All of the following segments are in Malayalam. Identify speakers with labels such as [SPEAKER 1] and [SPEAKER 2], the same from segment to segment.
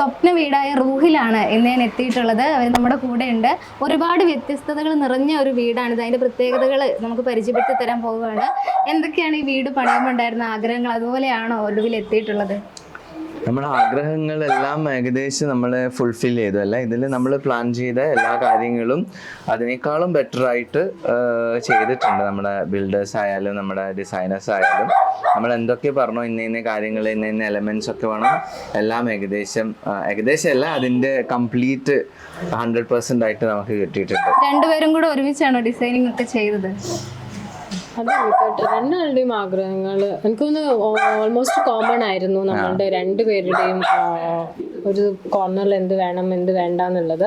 [SPEAKER 1] സ്വപ്ന വീടായ റൂഹിലാണ് ഇന്ന് ഞാൻ എത്തിയിട്ടുള്ളത്. അവർ നമ്മുടെ കൂടെ ഉണ്ട്. ഒരുപാട് വ്യത്യസ്തതകൾ നിറഞ്ഞ ഒരു വീടാണിത്. അതിൻ്റെ പ്രത്യേകതകൾ നമുക്ക് പരിചയപ്പെടുത്തി തരാൻ പോവുകയാണ്. എന്തൊക്കെയാണ് ഈ വീട് പണിയുമ്പോൾ ഉണ്ടായിരുന്ന ആഗ്രഹങ്ങൾ, അതുപോലെയാണോ ഒടുവിൽ എത്തിയിട്ടുള്ളത്?
[SPEAKER 2] നമ്മുടെ ആഗ്രഹങ്ങളെല്ലാം ഏകദേശം നമ്മൾ ഫുൾഫിൽ ചെയ്തു അല്ല. ഇതിൽ നമ്മൾ പ്ലാൻ ചെയ്ത എല്ലാ കാര്യങ്ങളും അതിനേക്കാളും ബെറ്റർ ആയിട്ട് ചെയ്തിട്ടുണ്ട്. നമ്മുടെ ബിൽഡേഴ്സ് ആയാലും നമ്മുടെ ഡിസൈനേഴ്സ് ആയാലും നമ്മൾ എന്തൊക്കെ പറഞ്ഞോ ഇന്ന കാര്യങ്ങൾ ഇന്ന എലമെന്റ്സ് ഒക്കെ വേണം എല്ലാം ഏകദേശം അല്ല, അതിൻ്റെ കംപ്ലീറ്റ് 100% ആയിട്ട് നമുക്ക് കിട്ടിയിട്ടുണ്ട്.
[SPEAKER 1] രണ്ടുപേരും കൂടെ ഒരുമിച്ചാണോ ഡിസൈനിങ് ഒക്കെ ചെയ്തത്?
[SPEAKER 3] അതെ, രണ്ടാളുടെയും ആഗ്രഹങ്ങൾ എനിക്കൊന്ന് ഓൾമോസ്റ്റ് കോമൺ ആയിരുന്നു. നമ്മളുടെ രണ്ടുപേരുടെയും ഒരു കോർണറിൽ എന്ത് വേണം എന്ത് വേണ്ട എന്നുള്ളത്.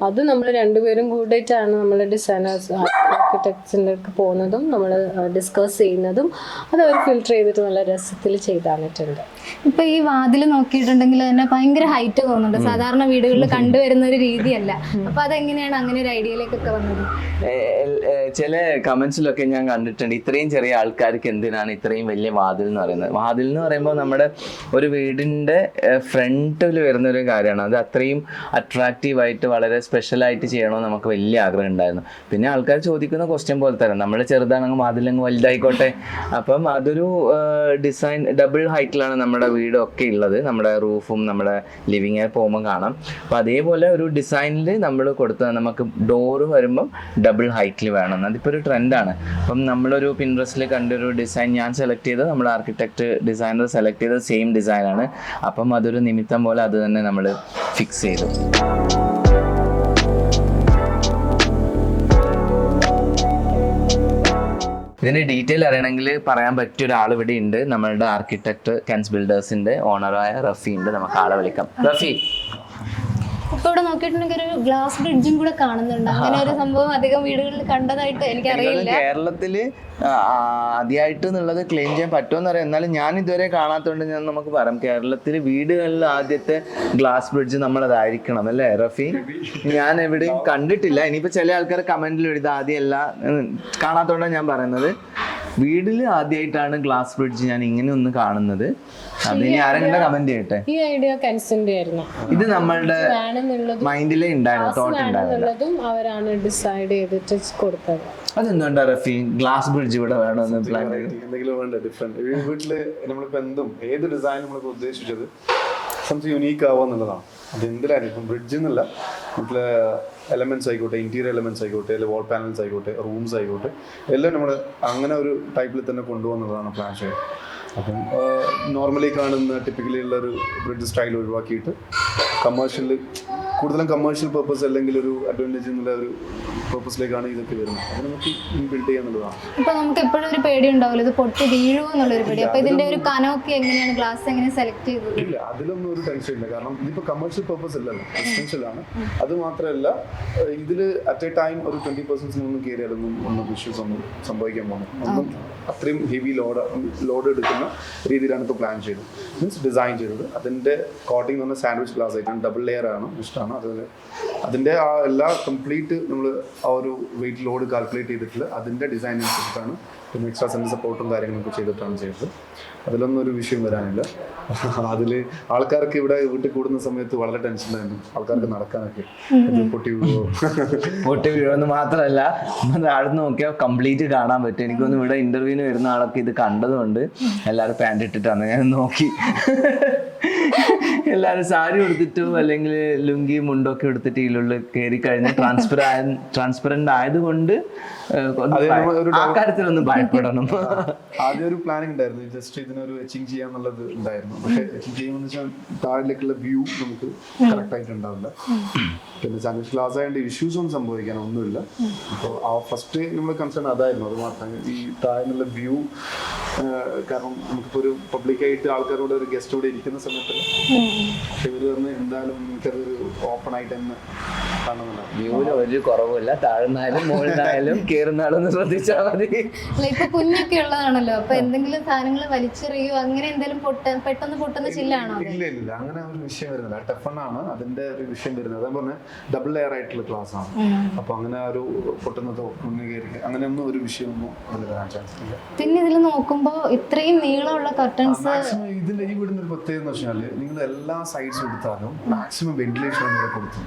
[SPEAKER 3] അത് നമ്മൾ രണ്ടുപേരും കൂടിയിട്ടാണ് നമ്മൾ ഡിസൈനേഴ്സ് ആർക്കിടെക്ട്സിൻ്റെ അടുത്ത് പോകുന്നതും നമ്മൾ ഡിസ്കസ് ചെയ്യുന്നതും. അത് അവർ ഫിൽട്ടർ ചെയ്തിട്ട് നല്ല രസത്തിൽ ചെയ്താണിട്ടുണ്ട്.
[SPEAKER 1] ഇപ്പൊ ഈ വാതിൽ നോക്കിയിട്ടുണ്ടെങ്കിൽ തന്നെ ഭയങ്കര ഹൈറ്റ് തോന്നുന്നുണ്ട്. സാധാരണ വീടുകളിൽ കണ്ടുവരുന്ന ഒരു രീതിയല്ല. അപ്പൊ അതെങ്ങനെയാണ് അങ്ങനെ ഒരു ഐഡിയയിലേക്കൊക്കെ വന്നത്?
[SPEAKER 2] ചില കമന്റ്സിലൊക്കെ ഞാൻ കണ്ടിട്ടുണ്ട്, ഇത്രയും ചെറിയ ആൾക്കാർക്ക് എന്തിനാണ് ഇത്രയും വലിയ വാതിൽ എന്ന് പറയുന്നത്. വാതിൽ എന്ന് പറയുമ്പോൾ നമ്മുടെ ഒരു വീടിന്റെ ഫ്രണ്ടിൽ വരുന്ന ഒരു കാര്യമാണ്. അത് അത്രയും അട്രാക്റ്റീവായിട്ട് വളരെ സ്പെഷ്യലായിട്ട് ചെയ്യണമെന്ന് നമുക്ക് വലിയ ആഗ്രഹം ഉണ്ടായിരുന്നു. പിന്നെ ആൾക്കാർ ചോദിക്കുന്ന ക്വസ്റ്റ്യൻ പോലെ തരാം, നമ്മൾ ചെറുതാണെങ്കിൽ വാതിലങ്ങ് വലുതായിക്കോട്ടെ. അപ്പം അതൊരു ഡിസൈൻ ഡബിൾ ഹൈറ്റിലാണ് നമ്മുടെ വീടൊക്കെ ഉള്ളത്. നമ്മുടെ റൂഫും നമ്മുടെ ലിവിങ് പോകുമ്പോൾ കാണാം. അപ്പം അതേപോലെ ഒരു ഡിസൈനിൽ നമ്മൾ കൊടുത്തത് നമുക്ക് ഡോറ് വരുമ്പം ഡബിൾ ഹൈറ്റിൽ വേണം. അതിപ്പോൾ ഒരു ട്രെൻഡാണ്. അപ്പം നമ്മളൊരു പിൻട്രസ്റ്റിൽ കണ്ടൊരു ഡിസൈൻ ഞാൻ സെലക്ട് ചെയ്തത്, നമ്മുടെ ആർക്കിടെക്ട് ഡിസൈനർ സെലക്ട് ചെയ്തത് സെയിം ഡിസൈനാണ്. അപ്പം അതൊരു നിമിത്തം പോലെ അത് തന്നെ നമ്മൾ ഫിക്സ് ചെയ്തു. ഇതിൻ്റെ ഡീറ്റെയിൽ അറിയണമെങ്കിൽ പറയാൻ പറ്റിയ ഒരാൾ ഇവിടെ ഉണ്ട്. നമ്മളുടെ ആർക്കിടെക്ട് കെൻസ് ബിൽഡേഴ്സിന്റെ ഓണറായ റഫി ഉണ്ട്. നമുക്ക് ആളെ വിളിക്കാം. റഫി,
[SPEAKER 1] ഇപ്പൊ ഇവിടെ നോക്കിയിട്ടുണ്ടെങ്കിൽ ഒരു ഗ്ലാസ് ബ്രിഡ്ജും കൂടെ കാണുന്നുണ്ട്. അങ്ങനെ ഒരു സംഭവം അധികം വീടുകളിൽ കണ്ടതായിട്ട് എനിക്കറിയില്ല.
[SPEAKER 2] കേരളത്തില് ആദ്യമായിട്ട് എന്നുള്ളത് ക്ലെയിം ചെയ്യാൻ പറ്റുമെന്ന് അറിയാം. എന്നാലും ഞാൻ ഇതുവരെ കാണാത്തതുകൊണ്ട് ഞാൻ നമുക്ക് പറയാം, കേരളത്തിൽ വീടുകളിൽ ആദ്യത്തെ ഗ്ലാസ് ബ്രിഡ്ജ് നമ്മളതായിരിക്കണം അല്ലേ റഫി? ഞാൻ എവിടെയും കണ്ടിട്ടില്ല. ഇനിയിപ്പോ ചില ആൾക്കാർ കമന്റിൽ എഴുതി ആദ്യമല്ല, കാണാത്തോണ്ടാണ് ഞാൻ പറയുന്നത്. വീട്ടിൽ ആദ്യമായിട്ടാണ് ഗ്ലാസ് ബ്രിഡ്ജ് ഞാൻ ഇങ്ങനെ ഒന്ന് കാണുന്നത്. അതിന് ആരെങ്കിലും കമന്റ് ചെയ്യട്ടെ.
[SPEAKER 3] ഈ ഐഡിയ കെൻസിന്റെ ആയിരുന്നു.
[SPEAKER 2] ഇത് നമ്മളുടെ മൈൻഡിലേ ഉണ്ടായിരുന്നു, തോട്ട് ഉണ്ടായിരുന്നു.
[SPEAKER 3] അവരാണ് ഡിസൈഡ് ചെയ്തിട്ട് കൊടുത്തത്.
[SPEAKER 2] അതെന്തുകൊണ്ടാ റഫി ഗ്ലാസ് ബ്രിഡ്ജ് ഇവിടെ വേണമെന്ന് പ്ലാൻ ചെയ്തു?
[SPEAKER 4] എന്തെങ്കിലും വേണ്ട ഡിഫറെന്റ്. വീട്ടില് നമ്മളിപ്പോ എന്തും ഏത് ഡിസൈൻ നമ്മളിപ്പോ ഉദ്ദേശിച്ചത് സംതിങ് യുണീക്ക് ആവാന്നുള്ളതാണ്. അത് എന്തിലായാലും ഇപ്പം ബ്രിഡ്ജ് എന്നല്ല, വീട്ടിലെ എലമെന്റ്സ് ആയിക്കോട്ടെ, ഇന്റീരിയർ എലമെന്റ്സ് ആയിക്കോട്ടെ, അല്ലെങ്കിൽ വാൾ പാനൽസ് ആയിക്കോട്ടെ, റൂംസ് ആയിക്കോട്ടെ, എല്ലാം നമ്മൾ അങ്ങനെ ഒരു ടൈപ്പിൽ തന്നെ കൊണ്ടുപോകുന്നതാണ് പ്ലാൻ ചെയ്തത്. അപ്പം നോർമലി കാണുന്ന ടിപ്പിക്കലി ഉള്ള ഒരു ബ്രിഡ്ജ് സ്റ്റൈൽ ഒഴിവാക്കിയിട്ട് കൂടുതലും കമേഴ്ഷ്യൽ പർപ്പസ് അല്ലെങ്കിൽ ഒരു അഡ്വാൻറ്റേജ് എന്നുള്ള ഒരു പർപ്പസിലേക്കാണ് ഇതൊക്കെ വരുന്നത്. അത് നമുക്ക് ബിൽഡ് ചെയ്യാന്നുള്ളതാണ്.
[SPEAKER 1] ഇപ്പൊ നമുക്ക് എപ്പോഴും ഒരു പേടി ഉണ്ടാവില്ല, ഇത് പൊട്ടി വീഴുമോ എന്നുള്ളൊരു പേടി. അപ്പൊ ഇതിന്റെ ഒരു കനമൊക്കെ എങ്ങനെയാണ്, ഗ്ലാസ് എങ്ങനെ സെലക്ട് ചെയ്തത്?
[SPEAKER 4] ഇല്ല, അതിലൊന്നും ഒരു ടെൻഷൻ ഇല്ല. കാരണം ഇതിപ്പോ കമേഴ്ഷ്യൽ പർപ്പസ് അല്ലല്ലോ, റെസിഡൻഷ്യൽ ആണ്. അത് മാത്രമല്ല, ഇതിൽ അറ്റ് എ ടൈം ഒരു 20% ഒന്നും കയറിയാലൊന്നും ഇഷ്യൂസ് ഒന്നും സംഭവിക്കാൻ പോകുന്നു. ഒന്നും അത്രയും ഹെവി ലോഡ് എടുക്കുന്ന രീതിയിലാണ് ഇപ്പോൾ പ്ലാൻ ചെയ്തത്, മീൻസ് ഡിസൈൻ ചെയ്തത്. അതിന്റെ കോട്ടിംഗ് എന്ന് പറഞ്ഞാൽ സാൻഡ്വിച്ച് ഗ്ലാസ് ആയിട്ടാണ്, ഡബിൾ ലെയർ ആണ്, ഇഷ്ടമാണ്. അതുപോലെ അതിന്റെ ആ എല്ലാ കംപ്ലീറ്റ് നമ്മൾ ആ ഒരു വെയിറ്റ് ലോഡ് കാൽക്കുലേറ്റ് ചെയ്തിട്ടുള്ള അതിന്റെ ഡിസൈൻ അനുസരിച്ചിട്ടാണ്. പിന്നെ എക്സ്ട്രാ സെൻസർ സപ്പോർട്ടും കാര്യങ്ങളൊക്കെ ചെയ്തിട്ടാണ് ചെയ്തത്. അതിലൊന്നും ഒരു വിഷയം വരാനില്ല. അതിൽ ആൾക്കാർക്ക് ഇവിടെ വീട്ടിൽ കൂടുന്ന സമയത്ത് വളരെ ടെൻഷനായിരുന്നു, ആൾക്കാർക്ക് നടക്കാനൊക്കെ. പൊട്ടി
[SPEAKER 2] വീഴുമെന്ന് മാത്രമല്ല, ആഴ്ന്ന് നോക്കിയാൽ കംപ്ലീറ്റ് കാണാൻ പറ്റും. എനിക്കൊന്നും ഇവിടെ ഇന്റർവ്യൂവിന് വരുന്ന ആളൊക്കെ ഇത് കണ്ടതുകൊണ്ട് എല്ലാവരും പാൻറ് ഇട്ടിട്ടാണ് ഞാൻ നോക്കി. എല്ലാവരും സാരി എടുത്തിട്ടോ അല്ലെങ്കിൽ ലുങ്കി മുണ്ടൊക്കെ എടുത്തിട്ട് ഇതിലുള്ള കയറി കഴിഞ്ഞ് ട്രാൻസ്പെറന്റ് ആയതുകൊണ്ട് ആ കാര്യത്തിലൊന്ന് ഭയപ്പെടണം.
[SPEAKER 4] ആദ്യം ഒരു പ്ലാനിങ് ഉണ്ടായിരുന്നു, ജസ്റ്റ് ഇതിനൊരു എച്ചിങ് ചെയ്യാന്നുള്ളത് ഉണ്ടായിരുന്നു. പക്ഷെ എച്ചിങ് ചെയ്യുമെന്ന് വെച്ചാൽ താഴേക്കുള്ള വ്യൂ നമുക്ക് കറക്റ്റ് ആയിട്ട് ഉണ്ടാവില്ല. പിന്നെ സാൻഡ്വിച്ച് ഗ്ലാസ് ആയതുകൊണ്ട് ഇഷ്യൂസ് ഒന്നും സംഭവിക്കാൻ ഒന്നുമില്ല. അപ്പോൾ ആ ഫസ്റ്റ് നമ്മൾ കൺസേൺ അതായിരുന്നു. അത് മാത്രമേ ഈ താഴെന്നുള്ള വ്യൂ, കാരണം നമുക്കിപ്പോൾ ഒരു പബ്ലിക്കായിട്ട് ആൾക്കാരോട് ഒരു ഗസ്റ്റോടെ ഇരിക്കുന്ന സമയത്ത് പക്ഷെ ഇവർ പറഞ്ഞ് എന്തായാലും നമുക്കതൊരു ഓപ്പൺ ആയിട്ട് തന്നെ കാണുന്നുണ്ടാവും.
[SPEAKER 2] വ്യൂവിന് ഒരു കുറവില്ല, താഴ്ന്നായാലും മുകളിലായാലും കയറുന്നാളൊന്ന് ശ്രദ്ധിച്ചാൽ മതി.
[SPEAKER 1] ഇപ്പൊ കുഞ്ഞൊക്കെ ഉള്ളതാണല്ലോ, അപ്പൊ എന്തെങ്കിലും സാധനങ്ങൾ വലിച്ചെറിയോ അങ്ങനെ എന്തെങ്കിലും പെട്ടെന്ന് പൊട്ടുന്ന ചില്ലാണോ?
[SPEAKER 4] ഇല്ല, അങ്ങനെ ഒരു വിഷയം വരുന്നില്ല. ടഫണ്ണാണ് അതിന്റെ ഒരു വിഷയം വരുന്നത്. അതേ പറഞ്ഞാൽ ഡബിൾ ലെയർ ആയിട്ടുള്ള ക്ലാസ് ആണ്. അപ്പൊ അങ്ങനെ ഒരു പൊട്ടുന്നതോ മുന്നിൽ കയറി അങ്ങനെയൊന്നും ഒരു വിഷയമൊന്നും അതിൽ വരാൻ ചാൻസ് ഇല്ല.
[SPEAKER 1] പിന്നെ ഇതിൽ നോക്കുമ്പോ ഇത്രയും നീളമുള്ള കർട്ടൻസ്,
[SPEAKER 4] ഇതിന്റെ ഈ വീടിന്റെ ഒരു പ്രത്യേകത എന്ന് വെച്ചാൽ നിങ്ങൾ എല്ലാ എല്ലാ സൈഡ്സും എടുത്താലും മാക്സിമം വെന്റിലേഷൻ ഇവിടെ കൊടുത്തു.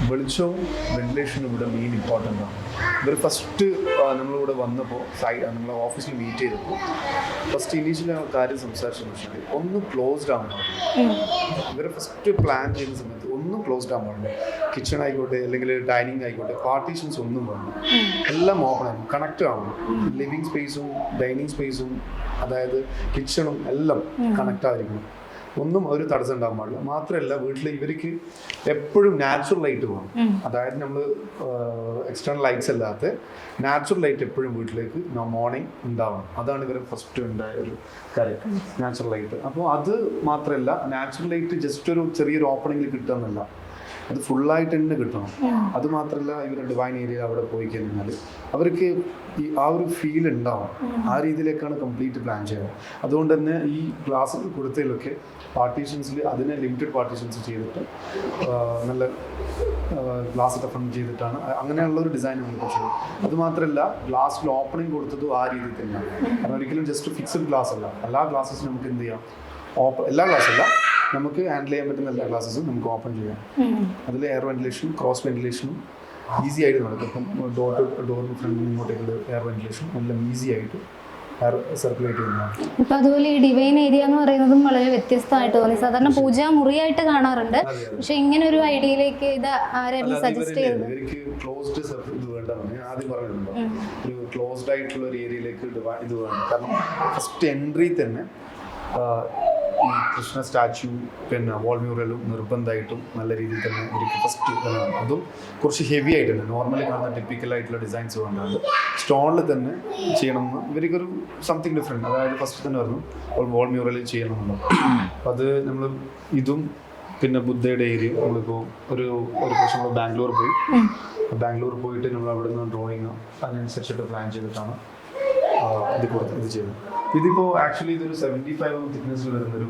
[SPEAKER 4] വെളിച്ചവും വെന്റിലേഷനും ഇവിടെ മെയിൻ ഇമ്പോർട്ടൻ്റ് ആണ്. ഇവർ ഫസ്റ്റ് നമ്മളിവിടെ വന്നപ്പോൾ നമ്മളെ ഓഫീസിൽ മീറ്റ് ചെയ്തപ്പോൾ ഫസ്റ്റ് ഇനീഷ്യലി കാര്യം സംസാരിച്ചെന്ന് വെച്ചാൽ ഒന്ന് ക്ലോസ്ഡ് ആവണം. ഇവർ ഫസ്റ്റ് പ്ലാൻ ചെയ്യുന്ന സമയത്ത് ഒന്നും ക്ലോസ്ഡ് ആവാൻ പാടില്ല. കിച്ചൺ ആയിക്കോട്ടെ അല്ലെങ്കിൽ ഡൈനിങ് ആയിക്കോട്ടെ പാർട്ടീഷൻസ് ഒന്നും വേണം, എല്ലാം ഓപ്പൺ ആകും, കണക്ട് ആവണം. ലിവിങ് സ്പേസും ഡൈനിങ് സ്പേസും അതായത് കിച്ചണും എല്ലാം കണക്ട് ആയിരിക്കണം. ഒന്നും ഒരു തടസ്സം ഉണ്ടാകാൻ പാടില്ല. മാത്രമല്ല വീട്ടിൽ ഇവർക്ക് എപ്പോഴും നാച്ചുറൽ ലൈറ്റ് വേണം. അതായത് നമ്മൾ എക്സ്റ്റേണൽ ലൈറ്റ്സ് അല്ലാത്ത നാച്ചുറൽ ലൈറ്റ് എപ്പോഴും വീട്ടിലേക്ക് മോർണിംഗ് ഉണ്ടാവണം. അതാണ് ഇവർ ഫസ്റ്റ് ഉണ്ടായ ഒരു കാര്യം, നാച്ചുറൽ ലൈറ്റ്. അപ്പോൾ അത് മാത്രമല്ല, നാച്ചുറൽ ലൈറ്റ് ജസ്റ്റ് ഒരു ചെറിയൊരു ഓപ്പണിങ്ങിൽ കിട്ടുമെന്നല്ല, അത് ഫുള്ളായിട്ട് തന്നെ കിട്ടണം. അത് മാത്രമല്ല, ഇവർ ഡിവൈൻ ഏരിയ അവിടെ പോയി കഴിഞ്ഞാൽ അവർക്ക് ആ ഒരു ഫീൽ ഉണ്ടാവും. ആ രീതിയിലേക്കാണ് കംപ്ലീറ്റ് പ്ലാൻ ചെയ്യുന്നത്. അതുകൊണ്ട് തന്നെ ഈ ക്ലാസ്സിൽ കൊടുത്തതിലൊക്കെ പാർട്ടീഷൻസിൽ അതിനെ ലിമിറ്റഡ് പാർട്ടീഷൻസ് ചെയ്തിട്ട് നല്ല ഗ്ലാസ് ഡെഫറൻറ്റ് ചെയ്തിട്ടാണ് അങ്ങനെയുള്ള ഒരു ഡിസൈൻ നമ്മൾ ചെയ്തത്. അതുമാത്രമല്ല, ഗ്ലാസ്സിൽ ഓപ്പണിംഗ് കൊടുത്തതും ആ രീതിയിൽ തന്നെയാണ്. കാരണം ഒരിക്കലും ജസ്റ്റ് ഫിക്സഡ് ഗ്ലാസ് അല്ല, എല്ലാ ഗ്ലാസ്സസും നമുക്ക് എന്ത് ചെയ്യാം, എല്ലാ ഗ്ലാസ്സല്ല, നമുക്ക് ഹാൻഡിൽ ചെയ്യാൻ പറ്റുന്ന എല്ലാ ക്ലാസ്സസും നമുക്ക് ഓപ്പൺ ചെയ്യാം. അതിൽ എയർ വെന്റിലേഷനും ക്രോസ് വെന്റിലേഷനും ഈസി ആയിട്ട് നടക്കും. ഇപ്പം ഡോറിന് ഫ്രണ്ടിൽ ഇങ്ങോട്ടേക്കുള്ള എയർ വെന്റിലേഷൻ എല്ലാം ഈസി ആയിട്ട് എയർ സർക്കുലേറ്റ് ചെയ്യുന്നതാണ്.
[SPEAKER 1] ഇപ്പം അതുപോലെ ഈ ഡിവൈൻ ഏരിയ എന്ന് പറയുന്നതും വളരെ വ്യത്യസ്തമായിട്ട് തോന്നി. സാധാരണ പൂജാ മുറിയായിട്ട് കാണാറുണ്ട്, പക്ഷെ ഇങ്ങനെ ഒരു ഐഡിയയിലേക്ക് ഇത് ആരായിരുന്നു സജസ്റ്റ് ചെയ്തത്?
[SPEAKER 4] ഇവർക്ക് ക്ലോസ്ഡ് ഇത് വേണ്ടതാണ്. ഞാൻ ആദ്യം പറഞ്ഞിട്ടുണ്ടോ, ഒരു ക്ലോസ്ഡ് ആയിട്ടുള്ള ഒരു ഏരിയയിലേക്ക് ഇത് വേണം. കാരണം ഫസ്റ്റ് എൻട്രി തന്നെ ഈ കൃഷ്ണ സ്റ്റാച്യു പിന്നെ വാൾ മ്യൂറലും നിർബന്ധമായിട്ടും നല്ല രീതിയിൽ തന്നെ ഇവർക്ക് ഫസ്റ്റ് വേണം. അതും കുറച്ച് ഹെവി ആയിട്ട് തന്നെ നോർമലി കാണുന്ന ടിപ്പിക്കലായിട്ടുള്ള ഡിസൈൻസ് വേണ്ടത് സ്റ്റോണിൽ തന്നെ ചെയ്യണമെന്ന് ഇവർക്കൊരു സംതിങ് ഡിഫറെൻറ്റ്. അതായത് ഫസ്റ്റ് തന്നെ പറഞ്ഞു വാൾ മ്യൂറലിൽ ചെയ്യണമെന്ന്. അപ്പം അത് നമ്മൾ ഇതും പിന്നെ ബുദ്ധയുടെ ഏരിയ നമ്മളിപ്പോൾ ഒരു പ്രാവശ്യം നമ്മൾ ബാംഗ്ലൂർ പോയിട്ട് നമ്മൾ അവിടെ നിന്ന് ഡ്രോയിങ് അതിനനുസരിച്ചിട്ട് പ്ലാൻ ചെയ്തിട്ടാണ് ഇത് ചെയ്തത്. ഇതിപ്പോൾ ആക്ച്വലി ഇതൊരു 75 തിക്നെസ്സിൽ വരുന്നൊരു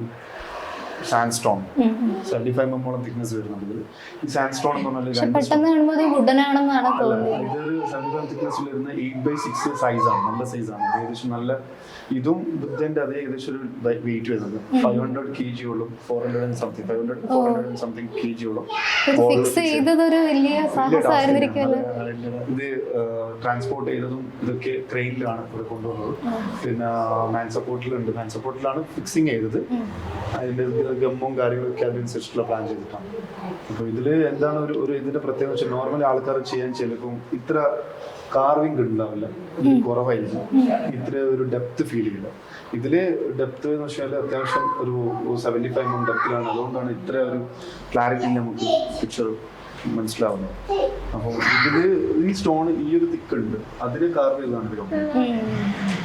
[SPEAKER 4] സാൻഡ്സ്റ്റോൺ, 75 mm തിക്നെസ് വരുന്നുണ്ട്. ഈ സാൻഡ്സ്റ്റോൺ എന്ന് പറഞ്ഞാൽ
[SPEAKER 1] പെട്ടെന്ന് കാണുമ്പോൾ വുഡനാണെന്നാണ് തോന്നുന്നത്.
[SPEAKER 4] ഇതൊരു 75 തിക്നെസ്സിൽ വരുന്ന 8/6 സൈസാണ്, നല്ല സൈസാണ്. ഏകദേശം നല്ല ഇതും ബുദ്ധന്റെ അതേ ഏകദേശം ഒരു വെയിറ്റ് വരുന്നത് 500 kg ഉള്ളും 400 സംതിങ് kg ഉള്ളും.
[SPEAKER 1] ഫിക്സ് ചെയ്തതൊരു വലിയ സാഹസമായിരുന്നിരിക്കുമല്ലോ.
[SPEAKER 4] ഇത് ട്രാൻസ്പോർട്ട് ചെയ്തതും ഇതൊക്കെ ക്രെയിനിലാണ് ഇവിടെ കൊണ്ടുവന്നത്. പിന്നെ മാൻ സപ്പോർട്ടിലാണ് ഫിക്സിങ് ചെയ്തത്. അതിന്റെ ഗമ്മും കാര്യങ്ങളൊക്കെ അതിനനുസരിച്ചുള്ള പ്ലാൻ ചെയ്തിട്ടാണ്. അപ്പോൾ ഇതില് എന്താണ് ഒരു ഇതിന്റെ പ്രത്യേകത വെച്ചാൽ നോർമലി ആൾക്കാർ ചെയ്യാൻ ചിലപ്പം ഇത്ര കാർവിംഗ് ഉണ്ടാവില്ല, ഇത് കുറവായിരിക്കും, ഇത്ര ഒരു ഡെപ്ത് ഫീൽ ചെയ്യില്ല. ഇതില് ഡെപ്ത് എന്ന് വെച്ചാൽ അത്യാവശ്യം ഒരു 75 mm ഡെപ്തിലാണ്. അതുകൊണ്ടാണ് ഇത്ര ഒരു ക്ലാരിറ്റി നമുക്ക് പിക്ചർ മനസ്സിലാവുന്നത്. അപ്പോൾ ഇതില് ഈ സ്റ്റോൺ ഈ ഒരു തിക്കുണ്ട്, അതിന് കാർവ് ചെയ്താണ് ഇത്.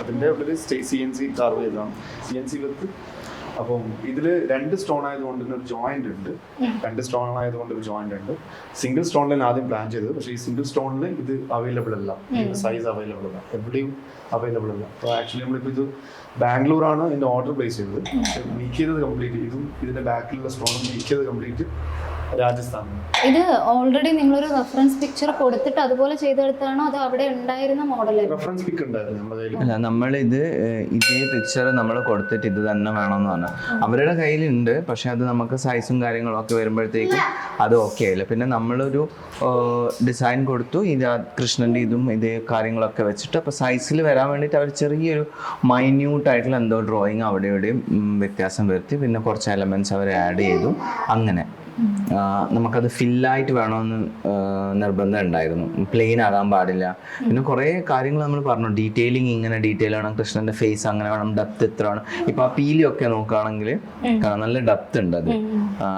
[SPEAKER 4] അതിന്റെ ഉള്ളിൽ CNC കാർവ് ചെയ്തതാണ്, CNC വിത്ത്. അപ്പം ഇതിൽ 2 സ്റ്റോൺ ആയതുകൊണ്ട് ഒരു ജോയിന്റ് ഉണ്ട്, 2 സ്റ്റോൺ ആയതുകൊണ്ട് ഒരു ജോയിന്റ് ഉണ്ട്. സിംഗിൾ സ്റ്റോണിലാണ് ആദ്യം പ്ലാൻ ചെയ്തത്, പക്ഷേ ഈ സിംഗിൾ സ്റ്റോണിൽ ഇത് അവൈലബിൾ അല്ല, സൈസ് അവൈലബിൾ അല്ല, എവിടെയും അവൈലബിൾ അല്ല. അപ്പോൾ ആക്ച്വലി നമ്മളിപ്പോൾ ഇത് ബാംഗ്ലൂരാണ് ഇതിൻ്റെ ഓർഡർ പ്ലേസ് ചെയ്തത്, പക്ഷെ മേക്ക് ചെയ്തത് കംപ്ലീറ്റ് ഇതും ഇതിൻ്റെ ബാക്കിലുള്ള സ്റ്റോണും മേക്ക് ചെയ്തത് കംപ്ലീറ്റ് രാജസ്ഥാൻ.
[SPEAKER 1] ഇത് ഓൾറെഡി നിങ്ങളൊരു റെഫറൻസ് പിക്ചർ കൊടുത്തിട്ട് അതുപോലെ ചെയ്തെടുത്താണോ അതോ അവിടെ ഉണ്ടായിരുന്ന മോഡൽ?
[SPEAKER 4] റെഫറൻസ് പിക്ക് ഉണ്ടായിരുന്നു നമ്മുടെ കയ്യിൽ.
[SPEAKER 2] അല്ല, നമ്മളിത് ഇതേ പിക്ചർ നമ്മൾ കൊടുത്തിട്ട് ഇത് തന്നെ വേണമെന്ന് പറഞ്ഞു. അവരുടെ കയ്യിലുണ്ട്, പക്ഷെ അത് നമുക്ക് സൈസും കാര്യങ്ങളും ഒക്കെ വരുമ്പോഴത്തേക്കും അത് ഓക്കെ ആയില്ല. പിന്നെ നമ്മളൊരു ഡിസൈൻ കൊടുത്തു, ഇത് കൃഷ്ണൻ്റെ ഇതും ഇതേ കാര്യങ്ങളൊക്കെ വെച്ചിട്ട്. അപ്പോൾ സൈസിൽ വരാൻ വേണ്ടിയിട്ട് അവർ ചെറിയൊരു മൈന്യൂട്ടായിട്ടുള്ള എന്തോ ഡ്രോയിങ് അവിടെ ഇവിടെയും വ്യത്യാസം വരുത്തി. പിന്നെ കുറച്ച് എലമെൻറ്റ്സ് അവർ ആഡ് ചെയ്തു. അങ്ങനെ നമുക്കത് ഫില്ലായിട്ട് വേണമെന്ന് നിർബന്ധം ഉണ്ടായിരുന്നു, പ്ലെയിൻ ആകാൻ പാടില്ല. പിന്നെ കുറേ കാര്യങ്ങൾ നമ്മൾ പറഞ്ഞു, ഡീറ്റെയിലിംഗ് ഇങ്ങനെ ഡീറ്റെയിൽ വേണം, കൃഷ്ണൻ്റെ ഫേസ് അങ്ങനെ വേണം, ഡെപ്ത് ഇത്ര വേണം. ഇപ്പം ആ പീലിയൊക്കെ നോക്കുകയാണെങ്കിൽ നല്ല ഡെപ്ത് ഉണ്ട്.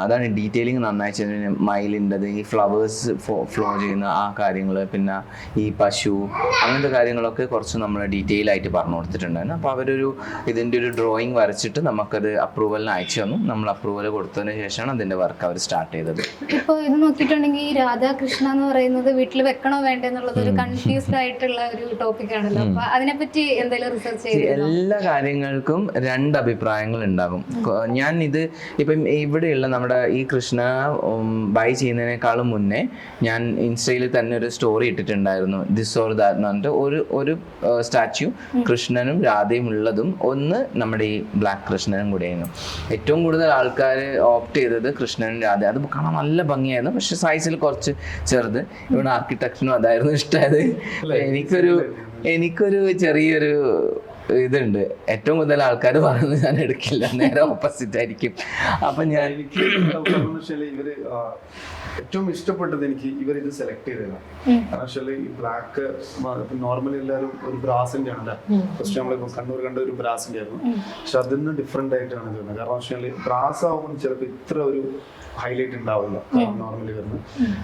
[SPEAKER 2] അതാണ് ഡീറ്റെയിലിംഗ് നന്നായി ചെയ്തത്. മയിലിൻ്റെത്, ഈ ഫ്ലവേഴ്സ് ഫ്ലോ ചെയ്യുന്ന ആ കാര്യങ്ങൾ, പിന്നെ ഈ പശു അങ്ങനത്തെ കാര്യങ്ങളൊക്കെ കുറച്ച് നമ്മൾ ഡീറ്റെയിൽ ആയിട്ട് പറഞ്ഞു കൊടുത്തിട്ടുണ്ടായിരുന്നു. അപ്പോൾ അവരൊരു ഇതിൻ്റെ ഒരു ഡ്രോയിങ് വരച്ചിട്ട് നമുക്കത് അപ്രൂവലിന് അയച്ചു തന്നു. നമ്മൾ അപ്രൂവൽ കൊടുത്തതിന് ശേഷമാണ് അതിൻ്റെ വർക്ക് അവർ സ്റ്റാർട്ട് ചെയ്തത്.
[SPEAKER 1] ഇപ്പോൾ ഇത് നോക്കിയിട്ടുണ്ടെങ്കിൽ ഈ രാധാകൃഷ്ണ എന്ന് പറയുന്നത് വീട്ടിൽ വെക്കണോ വേണ്ടേ എന്നുള്ളത് ഒരു കൺഫ്യൂസ്ഡ് ആയിട്ടുള്ള ഒരു ടോപ്പിക് ആണല്ലോ. അപ്പൊ അതിനെപ്പറ്റി എന്തെങ്കിലും റിസർച്ച് ചെയ്തിരുന്നോ?
[SPEAKER 2] എല്ലാ കാര്യങ്ങൾക്കും രണ്ട് അഭിപ്രായങ്ങൾ ഉണ്ടാകും. ഞാൻ ഇത് ഇപ്പം ഇവിടെയുള്ള നമ്മുടെ ഈ കൃഷ്ണ ബൈ ചെയ്യുന്നതിനേക്കാളും മുന്നേ ഞാൻ ഇൻസ്റ്റയിൽ തന്നെ ഒരു സ്റ്റോറി ഇട്ടിട്ടുണ്ടായിരുന്നു, ദിസ് ഓർ ദാറ്റ് എന്ന് പറഞ്ഞിട്ട്. ഒരു സ്റ്റാച്യു കൃഷ്ണനും രാധയും ഉള്ളതും ഒന്ന് നമ്മുടെ ഈ ബ്ലാക്ക് കൃഷ്ണനും കൂടെയായിരുന്നു. ഏറ്റവും കൂടുതൽ ആൾക്കാർ ഓപ്റ്റ് ചെയ്തത് കൃഷ്ണനും രാധ. അത് കാണാൻ നല്ല ഭംഗിയായിരുന്നു, പക്ഷെ സൈസിൽ കുറച്ച് ചെറുത്. ഇവിടെ ആർക്കിടെക്ചറിനും അതായിരുന്നു ഇഷ്ടമായത്. എനിക്കൊരു ചെറിയൊരു ഇതുണ്ട്, ഏറ്റവും കൂടുതൽ ആൾക്കാർ പറയുന്നത് ഞാൻ എടുക്കില്ല, നേരെ ഓപ്പോസിറ്റ് ആയിരിക്കും. അപ്പൊ ഞാൻ
[SPEAKER 4] ഇവര് ഏറ്റവും ഇഷ്ടപ്പെട്ടത് എനിക്ക് ഇവരിത് സെലക്ട് ചെയ്തതാണ്. കാരണം ഈ ബ്ലാക്ക് നോർമലി എല്ലാവരും ഒരു ബ്രാസിന്റെ ആണല്ലേ, ഫസ്റ്റ് നമ്മളിപ്പോ കണ്ണൂർ കണ്ട ഒരു ബ്രാസിന്റെ ആയിരുന്നു, പക്ഷെ അതിന് ഡിഫറെന്റ് ആയിട്ടാണ് തോന്നുന്നത്. കാരണം വെച്ചാൽ ബ്രാസ് ആവുമ്പോൾ ചിലപ്പോൾ ഇത്ര ഒരു ഹൈലൈറ്റ് ഉണ്ടാവില്ല നോർമലി വരുന്നത്.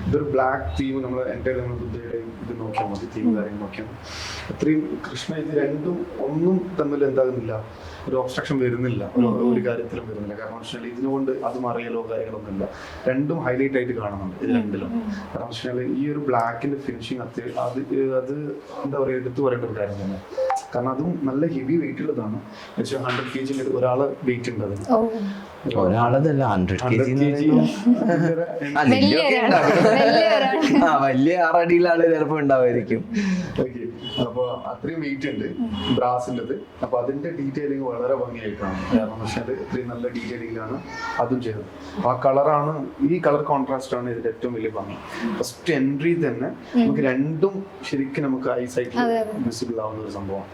[SPEAKER 4] ഇതൊരു ബ്ലാക്ക് തീം നമ്മൾ എൻ്റെ നമ്മൾ ബുദ്ധയുടെയും ഇത് നോക്കിയാൽ മതി, തീം കാര്യങ്ങൾ നോക്കിയാൽ മതി. അത്രയും കൃഷ്ണ ഇത് രണ്ടും ഒന്നും തമ്മിൽ എന്താകുന്നില്ല, ഒരു ഒബ്സ്ട്രക്ഷൻ വരുന്നില്ല, ഒരു കാര്യത്തിലും വരുന്നില്ല. കാരണം വെച്ചാൽ ഇതിനുകൊണ്ട് അത് മറിയലോ കാര്യങ്ങളൊന്നും ഇല്ല, രണ്ടും ഹൈലൈറ്റ് ആയിട്ട് കാണുന്നുണ്ട് ഇത് രണ്ടിലും. കാരണം വെച്ചാൽ ഈ ഒരു ബ്ലാക്കിന്റെ ഫിനിഷിങ് അത് എന്താ പറയുക, എടുത്തു പറയേണ്ട ഒരു കാര്യം തന്നെ. കാരണം അതും നല്ല ഹെവി വെയിറ്റ് ഉള്ളതാണ്. 100 kg ഒരാളെ വെയിറ്റ് ഉണ്ട് അതിന്.
[SPEAKER 2] ഒരാളതല്ല 100 kg. വലിയ 6 അടിയിലാണ് ചിലപ്പോ ഉണ്ടാവുമായിരിക്കും.
[SPEAKER 4] അപ്പൊ അത്രയും വെയിറ്റ് ഉണ്ട് ബ്രാസിൻ്റെത്. അപ്പൊ അതിന്റെ ഡീറ്റെയിലിംഗ് വളരെ ഭംഗിയായിട്ടാണ്. കാരണം പക്ഷെ അത് ഇത്രയും നല്ല ഡീറ്റെയിലിംഗിലാണ് അതും ചെയ്തത്. അപ്പൊ ആ കളറാണ്, ഈ കളർ കോൺട്രാസ്റ്റ് ആണ് ഇതിന്റെ ഏറ്റവും വലിയ ഭംഗി. ഫസ്റ്റ് എൻട്രി തന്നെ നമുക്ക് രണ്ടും ശരിക്കും നമുക്ക് ഐസൈറ്റിൽ വിസിബിൾ ആവുന്ന ഒരു സംഭവം.